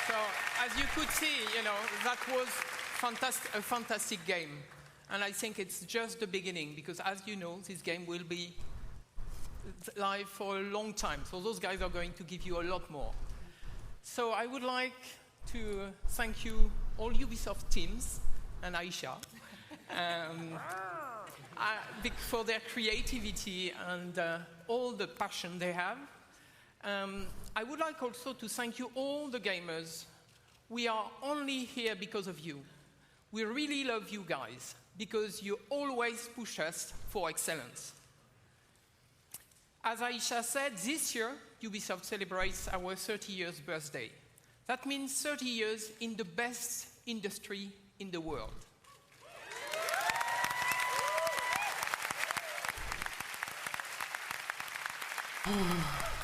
So as you could see, that was a fantastic game. And I think it's just the beginning, because as you know, this game will be live for a long time. So those guys are going to give you a lot more. So I would like to thank you, all Ubisoft teams, and Aisha, for their creativity and all the passion they have. I would like also to thank you, all the gamers. We are only here because of you. We really love you guys, because you always push us for excellence. As Aisha said, this year, Ubisoft celebrates our 30 years birthday. That means 30 years in the best industry in the world.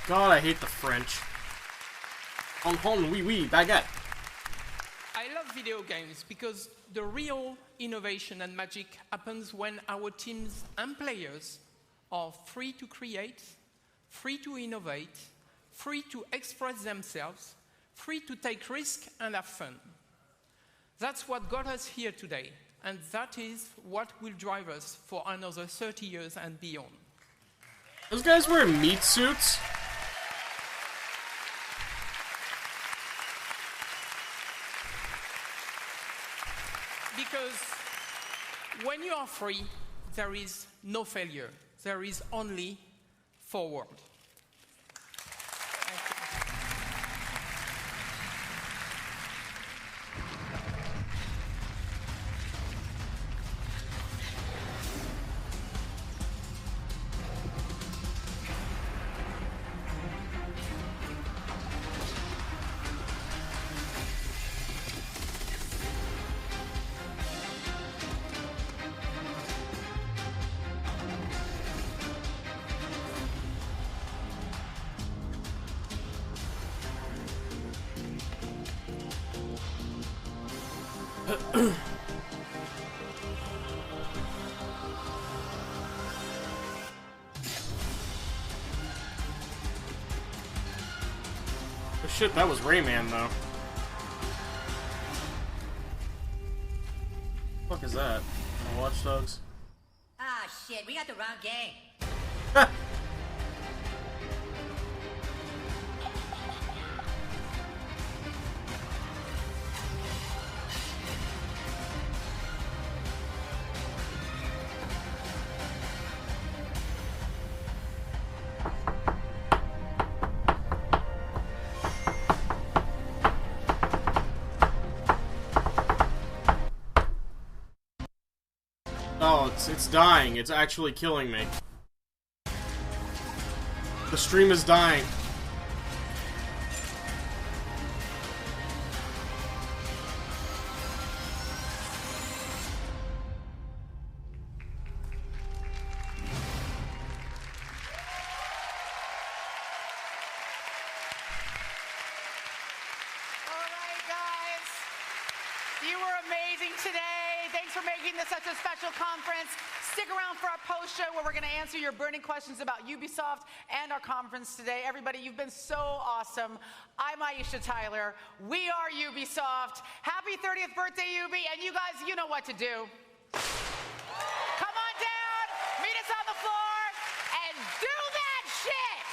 God, I hate the French. Oui, baguette. I love video games because the real innovation and magic happens when our teams and players are free to create, free to innovate, free to express themselves, free to take risks and have fun. That's what got us here today, and that is what will drive us for another 30 years and beyond. Those guys wearing meat suits? because when you are free, there is no failure. There is only forward. Oh shit, that was Rayman though. What the fuck is that? Watch Dogs? Ah, shit, we got the wrong game. Oh, it's dying. It's actually killing me. The stream is dying. You were amazing today. Thanks for making this such a special conference. Stick around for our post show where we're going to answer your burning questions about Ubisoft and our conference today. Everybody, you've been so awesome. I'm Aisha Tyler. We are Ubisoft. Happy 30th birthday, Ubi. And you guys, you know what to do. Come on down, meet us on the floor, and do that shit!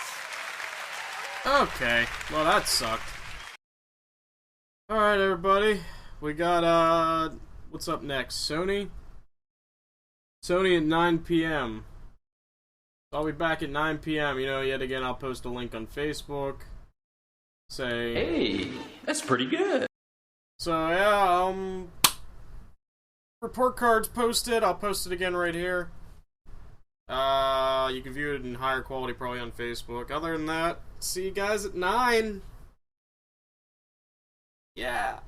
Okay, well that sucked. Alright everybody, we got what's up next? Sony at 9 p.m. I'll be back at 9 p.m. You know, yet again I'll post a link on Facebook. Say, hey, that's pretty good. So yeah, report cards posted. I'll post it again right here. You can view it in higher quality probably on Facebook. Other than that, see you guys at 9. Yeah.